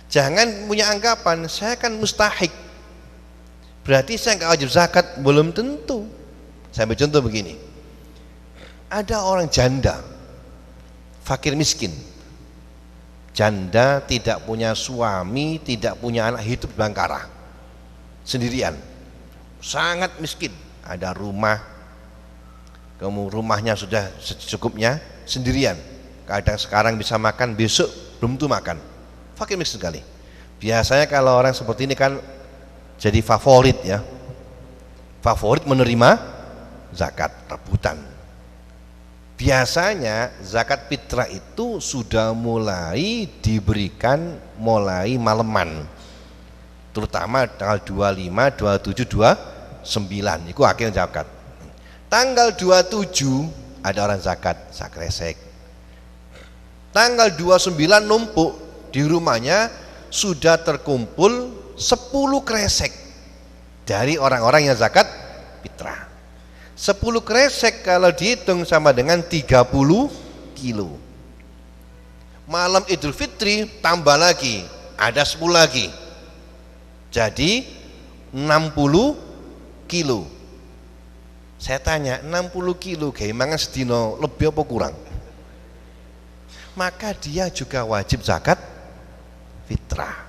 Jangan punya anggapan saya kan mustahik, berarti saya nggak wajib zakat. Belum tentu. Saya ambil contoh begini, ada orang janda, fakir miskin, janda tidak punya suami, tidak punya anak, hidup di Bangkara sendirian, sangat miskin. Ada rumah, kamu rumahnya sudah secukupnya, sendirian. Kadang sekarang bisa makan, besok belum tentu makan. Fakir miskin sekali. Biasanya kalau orang seperti ini kan jadi favorit ya, favorit menerima zakat, rebutan. Biasanya zakat fitrah itu sudah mulai diberikan mulai maleman, terutama tanggal 25, 27, 29 itu akhir zakat. Tanggal 27 ada orang zakat sakresek. Tanggal 29 numpuk di rumahnya sudah terkumpul 10 kresek dari orang-orang yang zakat fitrah. 10 kresek kalau dihitung sama dengan 30 kilo. Malam Idul Fitri tambah lagi, ada 10 lagi, jadi 60 kilo. Saya tanya, 60 kilo kayak mangan sedino lebih apa kurang? Maka dia juga wajib zakat fitrah,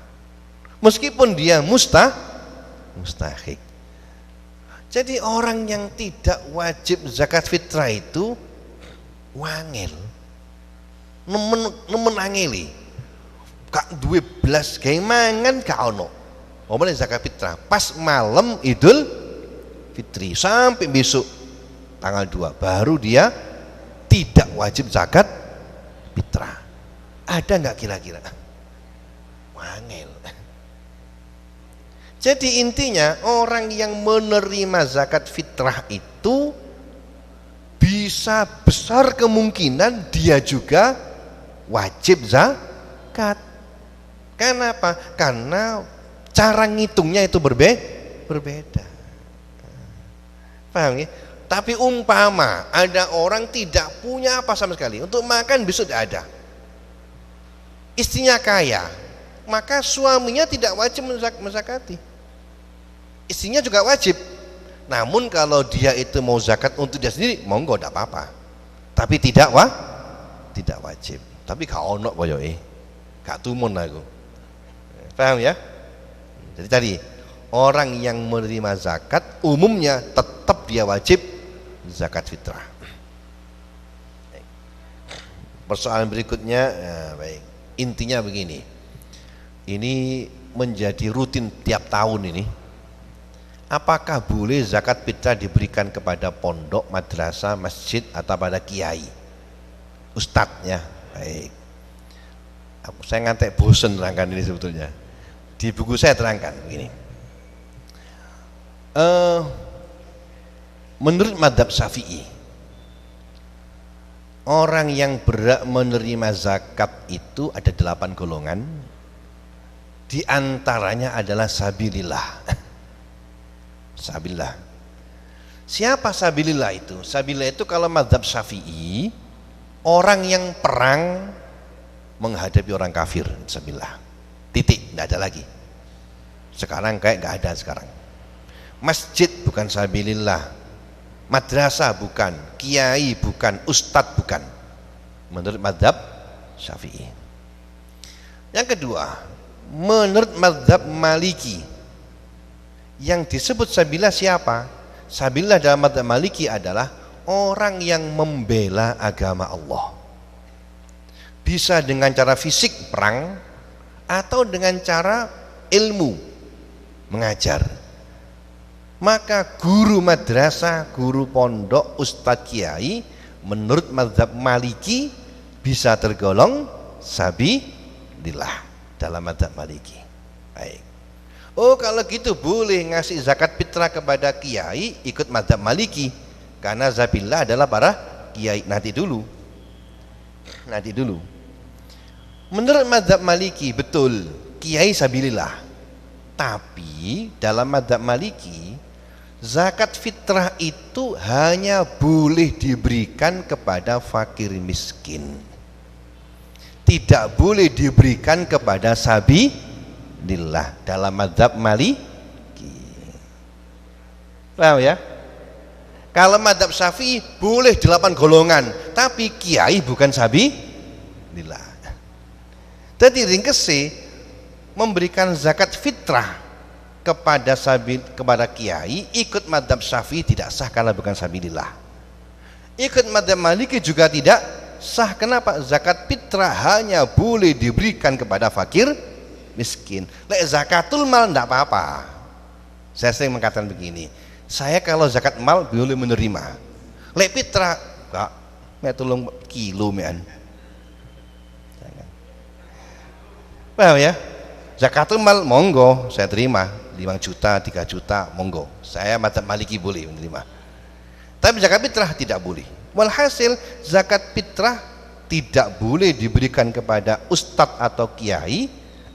meskipun dia mustahik. Jadi orang yang tidak wajib zakat fitrah itu wangel, nemen angeli, kak duwe blas gawe mangan gak ono. Omane zakat fitrah pas malam Idul Fitri sampai besok tanggal 2 baru dia tidak wajib zakat fitrah. Ada nggak kira-kira? Wangel. Jadi intinya orang yang menerima zakat fitrah itu bisa besar kemungkinan dia juga wajib zakat. Kenapa? Karena cara ngitungnya itu berbeda. Paham ya? Tapi umpama ada orang tidak punya apa sama sekali, untuk makan besok tidak ada, istrinya kaya, maka suaminya tidak wajib menzakati, istrinya juga wajib. Namun kalau dia itu mau zakat untuk dia sendiri, monggo tidak apa-apa, tapi tidak wajib. Tapi gak ono koyoke, gak tumun aku. Paham ya? Jadi tadi orang yang menerima zakat umumnya tetap dia wajib zakat fitrah. Persoalan berikutnya, baik, intinya begini, ini menjadi rutin tiap tahun ini. Apakah boleh zakat fitrah diberikan kepada pondok, madrasah, masjid atau pada kiai, ustadznya? Baik, saya ngantek bosen terangkan ini sebetulnya. Di buku saya terangkan begini. Menurut mazhab Syafi'i, orang yang berhak menerima zakat itu ada 8 golongan. Di antaranya adalah sabilillah. Sabilillah. Siapa sabilillah itu? Sabilillah itu kalau mazhab Syafi'i, orang yang perang menghadapi orang kafir, sabilillah. Titik, tidak ada lagi. Sekarang kayak nggak ada sekarang. Masjid bukan sabilillah, madrasah bukan, kiai bukan, ustadz bukan, menurut mazhab Syafi'i. Yang kedua, menurut mazhab Maliki, yang disebut sabilillah siapa? Sabilillah dalam mazhab Maliki adalah orang yang membela agama Allah. Bisa dengan cara fisik perang atau dengan cara ilmu mengajar. Maka guru madrasah, guru pondok, ustadz kiai menurut mazhab Maliki bisa tergolong sabilillah dalam mazhab Maliki. Baik. Oh, kalau gitu boleh ngasih zakat fitrah kepada kiai ikut mazhab Maliki, karena sabilillah adalah para kiai. Nanti dulu. Menurut mazhab Maliki betul kiai sabilillah. Tapi dalam mazhab Maliki zakat fitrah itu hanya boleh diberikan kepada fakir miskin. Tidak boleh diberikan kepada sabilillah dalam mazhab Maliki. Paham ya? Kalau mazhab Syafi'i boleh 8 golongan, tapi kiai bukan sabilillah. Jadi ringkesi memberikan zakat fitrah kepada kiai ikut mazhab Syafi'i tidak sah karena bukan sabilillah. Ikut mazhab Maliki juga tidak sah. Kenapa? Zakat fitrah hanya boleh diberikan kepada fakir miskin. Lek zakatul mal tidak apa-apa. Saya sering mengatakan begini, saya kalau zakat mal boleh menerima. Lek fitrah enggak, me tolong kilo mean. Paham ya? Zakatul mal monggo saya terima, 5 juta, 3 juta monggo. Saya mazhab Maliki boleh menerima. Tapi zakat fitrah tidak boleh. Walhasil zakat fitrah tidak boleh diberikan kepada ustadz atau kiai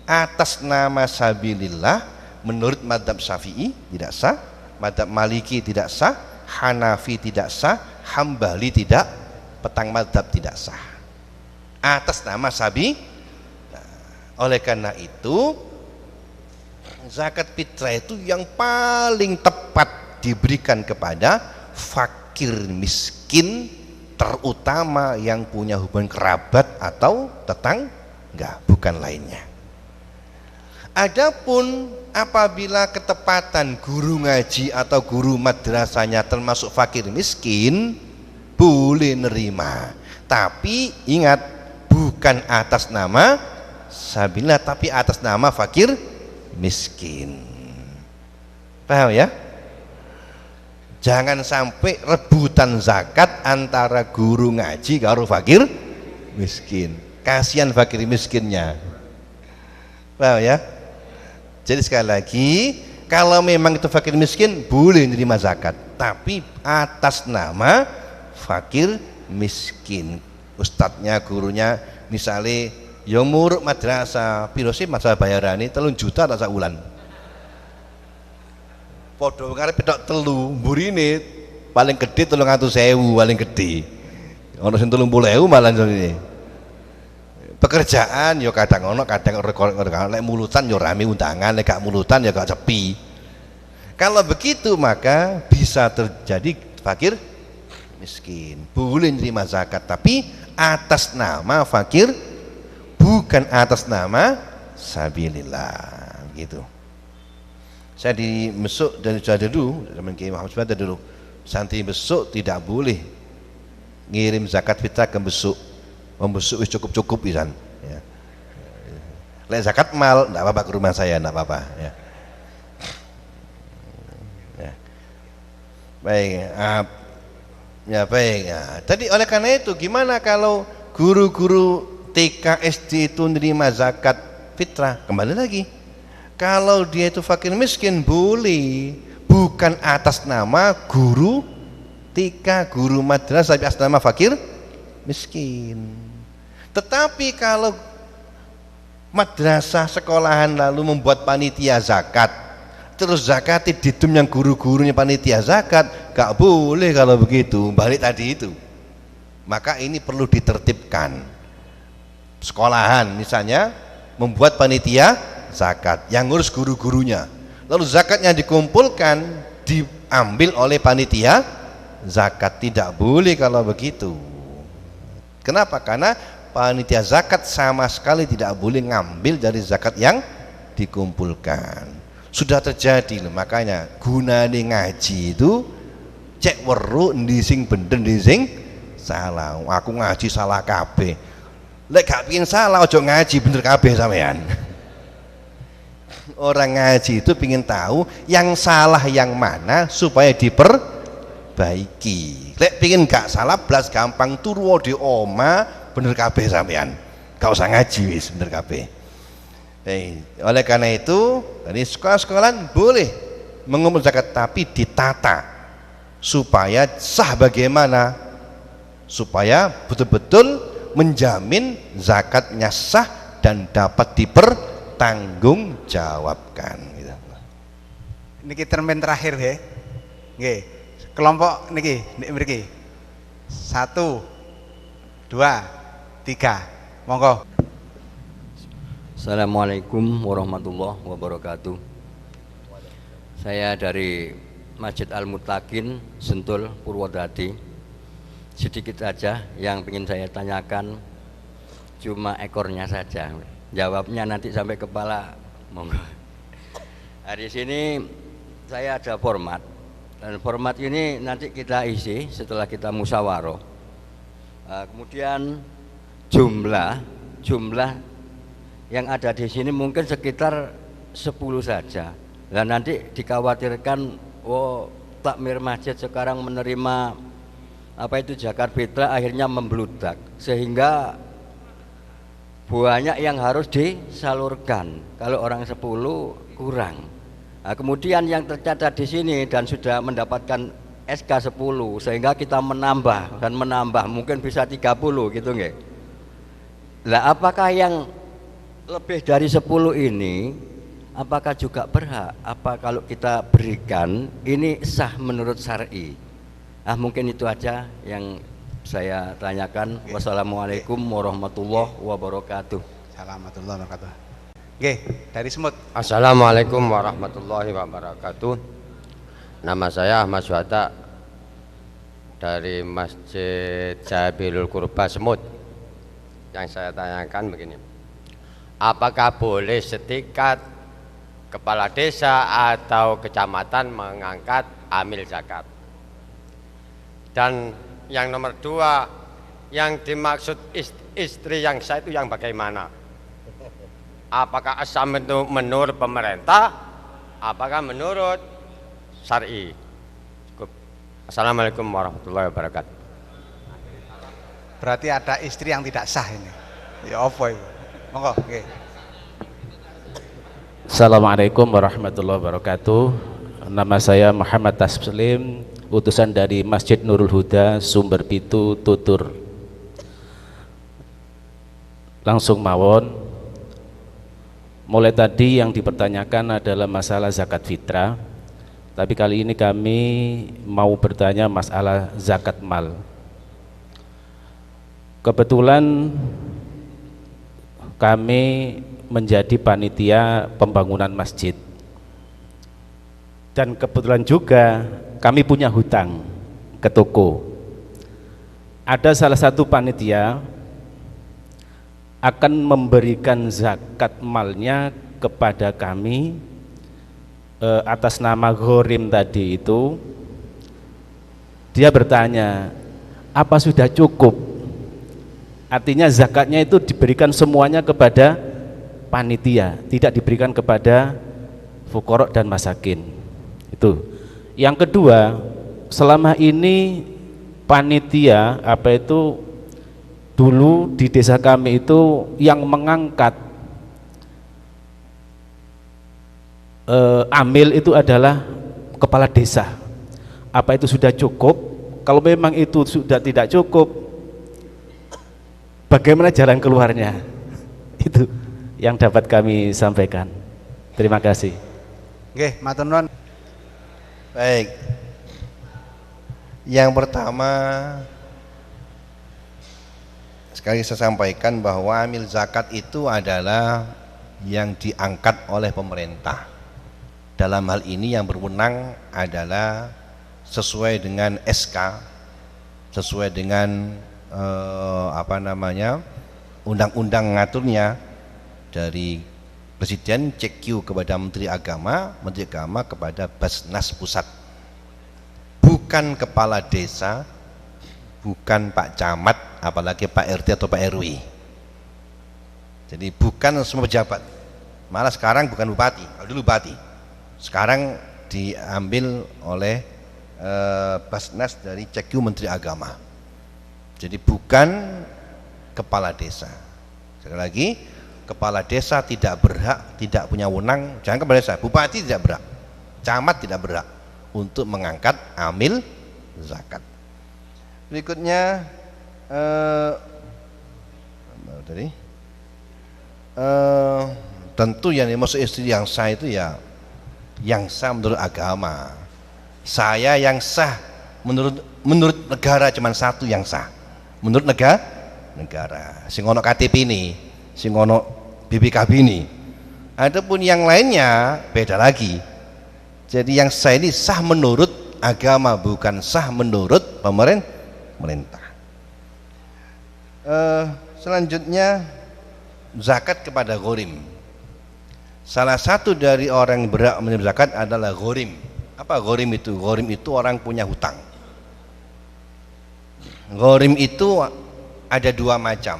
atas nama sabilillah. Menurut mazhab Syafi'i tidak sah, mazhab Maliki tidak sah, Hanafi tidak sah, Hambali tidak, petang mazhab tidak sah atas nama sabilillah. Oleh karena itu zakat fitrah itu yang paling tepat diberikan kepada fakir miskin, terutama yang punya hubungan kerabat atau tetangga, bukan lainnya. Adapun apabila ketepatan guru ngaji atau guru madrasahnya termasuk fakir miskin, boleh nerima, tapi ingat bukan atas nama sabilillah tapi atas nama fakir miskin. Paham ya? Jangan sampai rebutan zakat antara guru ngaji karo fakir miskin. Kasihan fakir miskinnya. Paham ya? Jadi sekali lagi, kalau memang itu fakir miskin boleh menerima zakat, tapi atas nama fakir miskin. Ustadznya, gurunya misalnya yang muruk madrasah piro sih masalah bayarane 3 juta tak saulan. Padha ngarep tok 3 mburine paling gede 300.000 paling gede. Ono sing 30.000 malah ini. Pekerjaan ya kadang ono kadang ora lek mulutan ya rame undangan, lek gak mulutan ya gak sepi. Kalau begitu maka bisa terjadi fakir miskin. Boleh menerima zakat tapi atas nama fakir, bukan atas nama sabilillah gitu. Saya di Mesuk dan sudah dulu zaman Kiai Muhammad Subhan dulu santri Mesuk tidak boleh ngirim zakat fitrah ke Mesuk. Membesuk cukup pisan ya. Lek zakat mal enggak apa-apa ke rumah saya, enggak apa-apa ya. Ya. Baik, ya baik ya. Tadi oleh karena itu gimana kalau guru-guru TK SD itu menerima zakat fitrah? Kembali lagi, kalau dia itu fakir miskin boleh, bukan atas nama guru TK, guru madrasah, tapi atas nama fakir miskin. Tetapi kalau madrasah sekolahan lalu membuat panitia zakat, terus zakat dihitung yang guru-gurunya panitia zakat, gak boleh kalau begitu. Balik tadi itu, maka ini perlu ditertibkan. Sekolahan misalnya membuat panitia zakat yang ngurus guru-gurunya, lalu zakatnya dikumpulkan diambil oleh panitia zakat. Tidak boleh kalau begitu. Kenapa? Karena panitia zakat sama sekali tidak boleh ngambil dari zakat yang dikumpulkan. Sudah terjadi loh, makanya gunane ngaji itu cek weru ndi sing bener ndi sing salah. Aku ngaji salah kabeh. Lek gak pengin salah ojo ngaji bener kabeh sampean. Orang ngaji itu pengin tahu yang salah yang mana supaya diperbaiki. Lek pengin gak salah blas gampang turu di oma bener kabeh sampean. Gak usah ngaji wis bener kabeh. Oleh karena itu, dari sekolah-sekolahan boleh mengumpul zakat tapi ditata supaya sah. Bagaimana? Supaya betul-betul menjamin zakatnya sah dan dapat dipertanggungjawabkan. Niki termen terakhir ya. Nggih. Kelompok niki mriki. 1 2 3. Monggo. Assalamualaikum warahmatullahi wabarakatuh. Saya dari Masjid Al-Muttaqin, Sentul, Purwodadi. Sedikit saja yang ingin saya tanyakan, cuma ekornya saja. Jawabnya nanti sampai kepala. Monggo. Di sini saya ada format, dan format ini nanti kita isi setelah kita musyawarah. Kemudian jumlah yang ada di sini mungkin sekitar 10 saja. Dan nanti dikhawatirkan, takmir masjid sekarang menerima zakat fitrah akhirnya membludak, sehingga banyak yang harus disalurkan. Kalau orang 10 kurang. Kemudian yang tercatat di sini dan sudah mendapatkan SK 10, sehingga kita menambah dan menambah mungkin bisa 30 gitu nggih. Lah apakah yang lebih dari 10 ini apakah juga berhak? Apa kalau kita berikan ini sah menurut syar'i? Mungkin itu aja yang saya tanyakan. Wassalamualaikum warahmatullahi wabarakatuh. Assalamualaikum warahmatullahi wabarakatuh. Oke, dari Semut. Assalamualaikum warahmatullahi wabarakatuh. Nama saya Ahmad Suhata dari Masjid Jabilul Qurba Semut. Yang saya tanyakan begini, apakah boleh setingkat kepala desa atau kecamatan mengangkat amil zakat? Dan yang nomor 2, yang dimaksud istri yang sah itu yang bagaimana? Apakah asam itu menurut pemerintah? Apakah menurut syar'i? Assalamualaikum warahmatullahi wabarakatuh. Berarti ada istri yang tidak sah ini. Ya apa itu? Monggo, nggih. Assalamualaikum warahmatullahi wabarakatuh. Nama saya Muhammad Taslim, utusan dari Masjid Nurul Huda, Sumber Pitu, Tutur. Langsung mawon. Mulai tadi yang dipertanyakan adalah masalah zakat fitrah, tapi kali ini kami mau bertanya masalah zakat mal. Kebetulan kami menjadi panitia pembangunan masjid, dan kebetulan juga kami punya hutang ke toko. Ada salah satu panitia akan memberikan zakat malnya kepada kami atas nama Ghorim tadi itu. Dia bertanya, apa sudah cukup? Artinya zakatnya itu diberikan semuanya kepada panitia, tidak diberikan kepada fuqara dan masakin. Itu. Yang kedua, selama ini panitia dulu di desa kami itu yang mengangkat amil itu adalah kepala desa. Apa itu sudah cukup? Kalau memang itu sudah tidak cukup, bagaimana jalan keluarnya? Itu yang dapat kami sampaikan. Terima kasih. Nggih, matur nuwun. Baik. Yang pertama, sekali saya sampaikan bahwa amil zakat itu adalah yang diangkat oleh pemerintah. Dalam hal ini yang berwenang adalah sesuai dengan SK, sesuai dengan undang-undang ngaturnya dari Presiden CQ kepada Menteri Agama kepada Basnas Pusat. Bukan kepala desa, bukan Pak Camat, apalagi Pak RT atau Pak RW. Jadi bukan semua pejabat. Malah sekarang bukan bupati, kalau dulu bupati. Sekarang diambil oleh Basnas dari CQ Menteri Agama. Jadi bukan kepala desa. Sekali lagi, kepala desa tidak berhak, tidak punya wewenang, jangan kepala desa, bupati tidak berhak, camat tidak berhak untuk mengangkat amil zakat. Berikutnya tentu yang dimaksud istri yang sah itu ya yang sah menurut agama. Saya yang sah menurut negara cuma satu yang sah. Menurut negara. Sing ono KTP ini, sing ono BPKB ini. Adapun yang lainnya beda lagi. Jadi yang sah ini sah menurut agama, bukan sah menurut pemerintah. Selanjutnya zakat kepada ghorim. Salah satu dari orang yang berhak menerima zakat adalah ghorim. Apa ghorim itu? Ghorim itu orang punya hutang. Ghorim itu ada dua macam.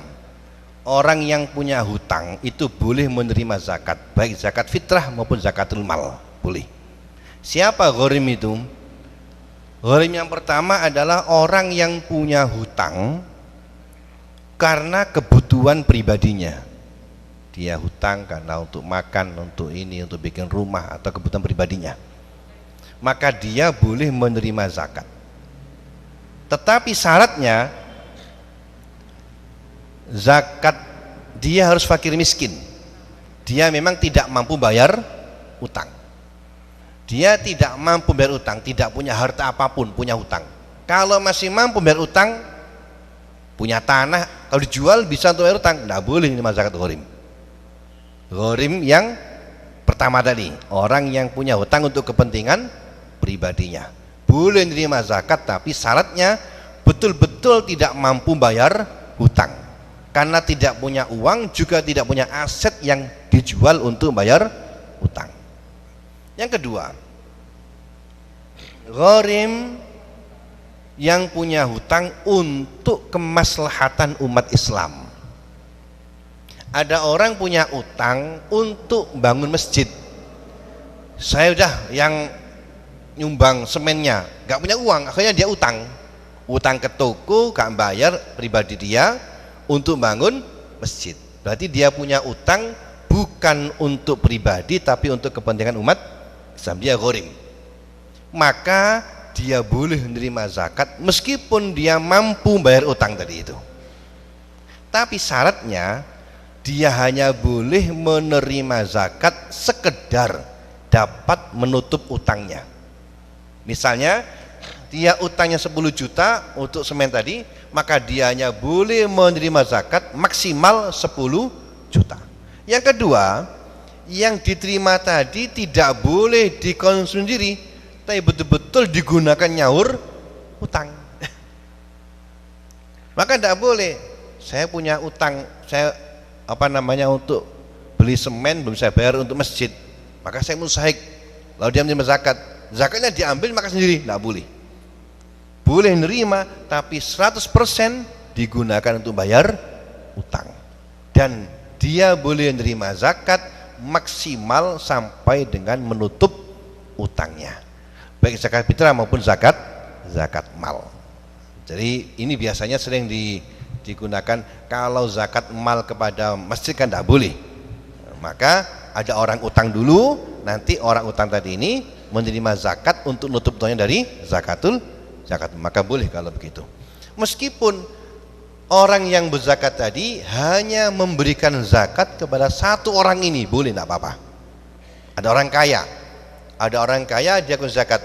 Orang yang punya hutang itu boleh menerima zakat, baik zakat fitrah maupun zakatul mal, boleh. Siapa ghorim itu? Ghorim yang pertama adalah orang yang punya hutang karena kebutuhan pribadinya. Dia hutang karena untuk makan, untuk ini, untuk bikin rumah atau kebutuhan pribadinya. Maka dia boleh menerima zakat. Tetapi syaratnya zakat dia harus fakir miskin. Dia memang tidak mampu bayar utang. Dia tidak mampu bayar utang, tidak punya harta apapun, punya hutang. Kalau masih mampu bayar utang, punya tanah, kalau dijual bisa untuk bayar utang, tidak boleh menerima zakat ghorim. Ghorim yang pertama tadi, orang yang punya hutang untuk kepentingan pribadinya, boleh menerima zakat, tapi syaratnya betul-betul tidak mampu bayar hutang, karena tidak punya uang, juga tidak punya aset yang dijual untuk bayar hutang. Yang kedua, ghorim yang punya hutang untuk kemaslahatan umat Islam. Ada orang punya utang untuk bangun masjid. Saya udah yang nyumbang semennya, gak punya uang, akhirnya dia utang ke toko, gak bayar pribadi dia untuk bangun masjid. Berarti dia punya utang bukan untuk pribadi tapi untuk kepentingan umat Islam, dia ghorim. Maka dia boleh menerima zakat meskipun dia mampu bayar utang tadi itu. Tapi syaratnya dia hanya boleh menerima zakat sekedar dapat menutup utangnya. Misalnya dia utangnya 10 juta untuk semen tadi, maka dia hanya boleh menerima zakat maksimal 10 juta. Yang kedua, yang diterima tadi tidak boleh dikonsumsi sendiri, tapi betul-betul digunakan nyaur utang. Maka tidak boleh, saya punya utang, saya untuk beli semen belum saya bayar untuk masjid, maka saya mustahik, lalu dia menerima zakat, zakatnya diambil maka sendiri, tidak boleh. Boleh menerima tapi 100% digunakan untuk bayar utang, dan dia boleh menerima zakat maksimal sampai dengan menutup utangnya, baik zakat fitrah maupun zakat mal. Jadi ini biasanya sering digunakan. Kalau zakat mal kepada masjid kan tidak boleh, maka ada orang utang dulu, nanti orang utang tadi ini menerima zakat untuk nutup utangnya dari zakat, maka boleh kalau begitu. Meskipun orang yang berzakat tadi hanya memberikan zakat kepada satu orang ini, boleh tidak apa-apa. Ada orang kaya dia akan zakat,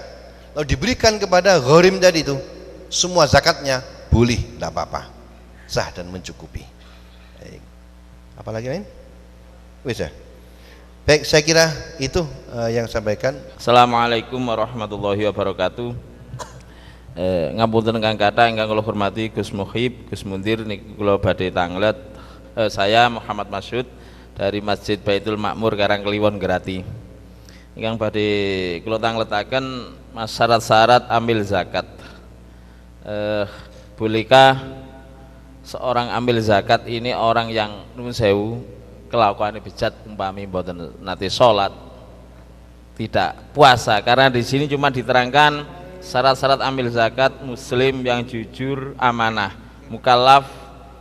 lalu diberikan kepada gharim tadi itu, semua zakatnya boleh, tidak apa-apa, sah dan mencukupi. Baik. Apalagi lain? Bisa. Baik, saya kira itu yang sampaikan. Assalamualaikum warahmatullahi wabarakatuh. Ngapunten kang kathah ingkang kula hormati Gus Muhib, Gus Mundir niki kula badhe tanglet. Saya Muhammad Masyud dari Masjid Baitul Makmur Karangkliwon Grati. Ingkang badhe kula tangletaken syarat-syarat amil zakat. Bolehkah seorang amil zakat ini orang yang nuwun sewu kelakuannya bejat, umpami mboten nate salat, tidak puasa, karena di sini cuma diterangkan syarat-syarat amil zakat muslim yang jujur, amanah, mukallaf,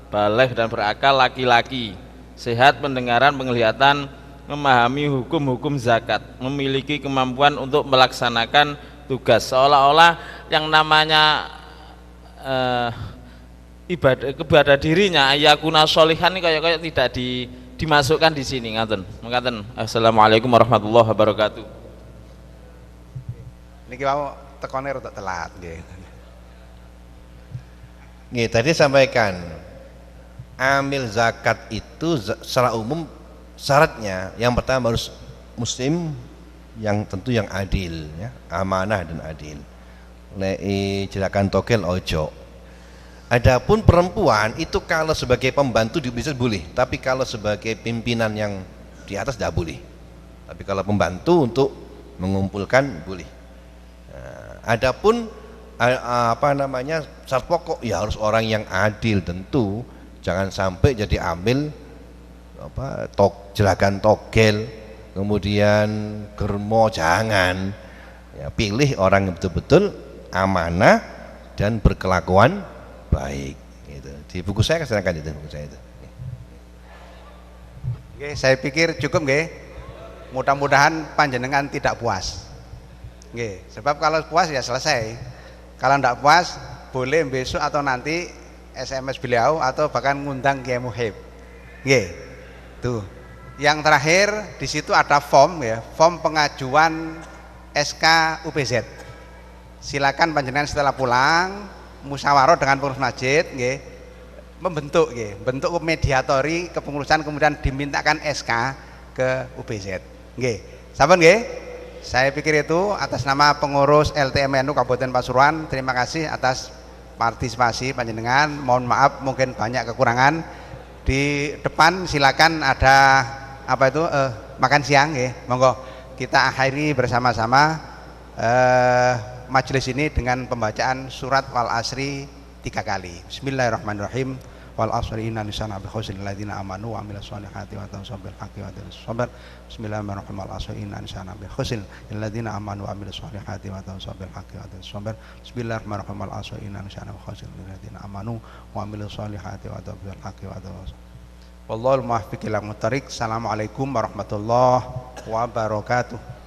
baligh dan berakal, laki-laki, sehat pendengaran, penglihatan, memahami hukum-hukum zakat, memiliki kemampuan untuk melaksanakan tugas. Seolah-olah yang namanya ibadah dirinya ayakuna sholihan ini kayak tidak dimasukkan di sini. Ngaten. Assalamualaikum warahmatullahi wabarakatuh. Niki wau tekone rada telat nggih. Nggih, tadi sampaikan amil zakat itu secara umum syaratnya yang pertama harus muslim, yang tentu yang adil ya, amanah dan adil. Nek jelakan tokel ojo. Adapun perempuan itu kalau sebagai pembantu di bisnis boleh, tapi kalau sebagai pimpinan yang di atas tidak boleh. Tapi kalau pembantu untuk mengumpulkan boleh. Adapun syarat pokok ya harus orang yang adil tentu, jangan sampai jadi amil jelakan togel, kemudian germo, jangan. Ya, pilih orang yang betul-betul amanah dan berkelakuan baik gitu. Di buku saya kesanakan itu buku saya itu. Oke, saya pikir cukup nggih. Mudah-mudahan panjenengan tidak puas. Nggih, sebab kalau puas ya selesai. Kalau tidak puas boleh besok atau nanti SMS beliau atau bahkan ngundang Kiai Muhib. Nggih. Tuh. Yang terakhir di situ ada form ya, form pengajuan SK UPZ. Silakan panjenengan setelah pulang musyawarah dengan pengurus masjid nggih, membentuk nggih, bentuk mediatori kepengurusan, kemudian dimintakan SK ke UPZ nggih. Sampun nggih? Saya pikir itu atas nama pengurus LTMNU Kabupaten Pasuruan, terima kasih atas partisipasi panjenengan. Mohon maaf mungkin banyak kekurangan. Di depan silakan ada makan siang nggih. Monggo kita akhiri bersama-sama majelis ini dengan pembacaan surat Wal Asri 3 kali. Bismillahirrahmanirrahim. Wal asri inna lisana bi khusnil ladzina amanu wa amilus solihati wa tawassaw bil haqqi wa tawassaw sabr. Bismillahirrahmanirrahim. Wal asri inna lisana bi khusnil ladzina amanu wa amilus solihati wa tawassaw bil haqqi wa tawassaw sabr. Bismillahirrahmanirrahim. Wal asri inna lisana bi khusnil ladzina amanu wa amilus solihati wa tawassaw bil haqqi wa tawassaw. Wallahul muwaffiq ila muttariq. Assalamualaikum warahmatullahi wabarakatuh.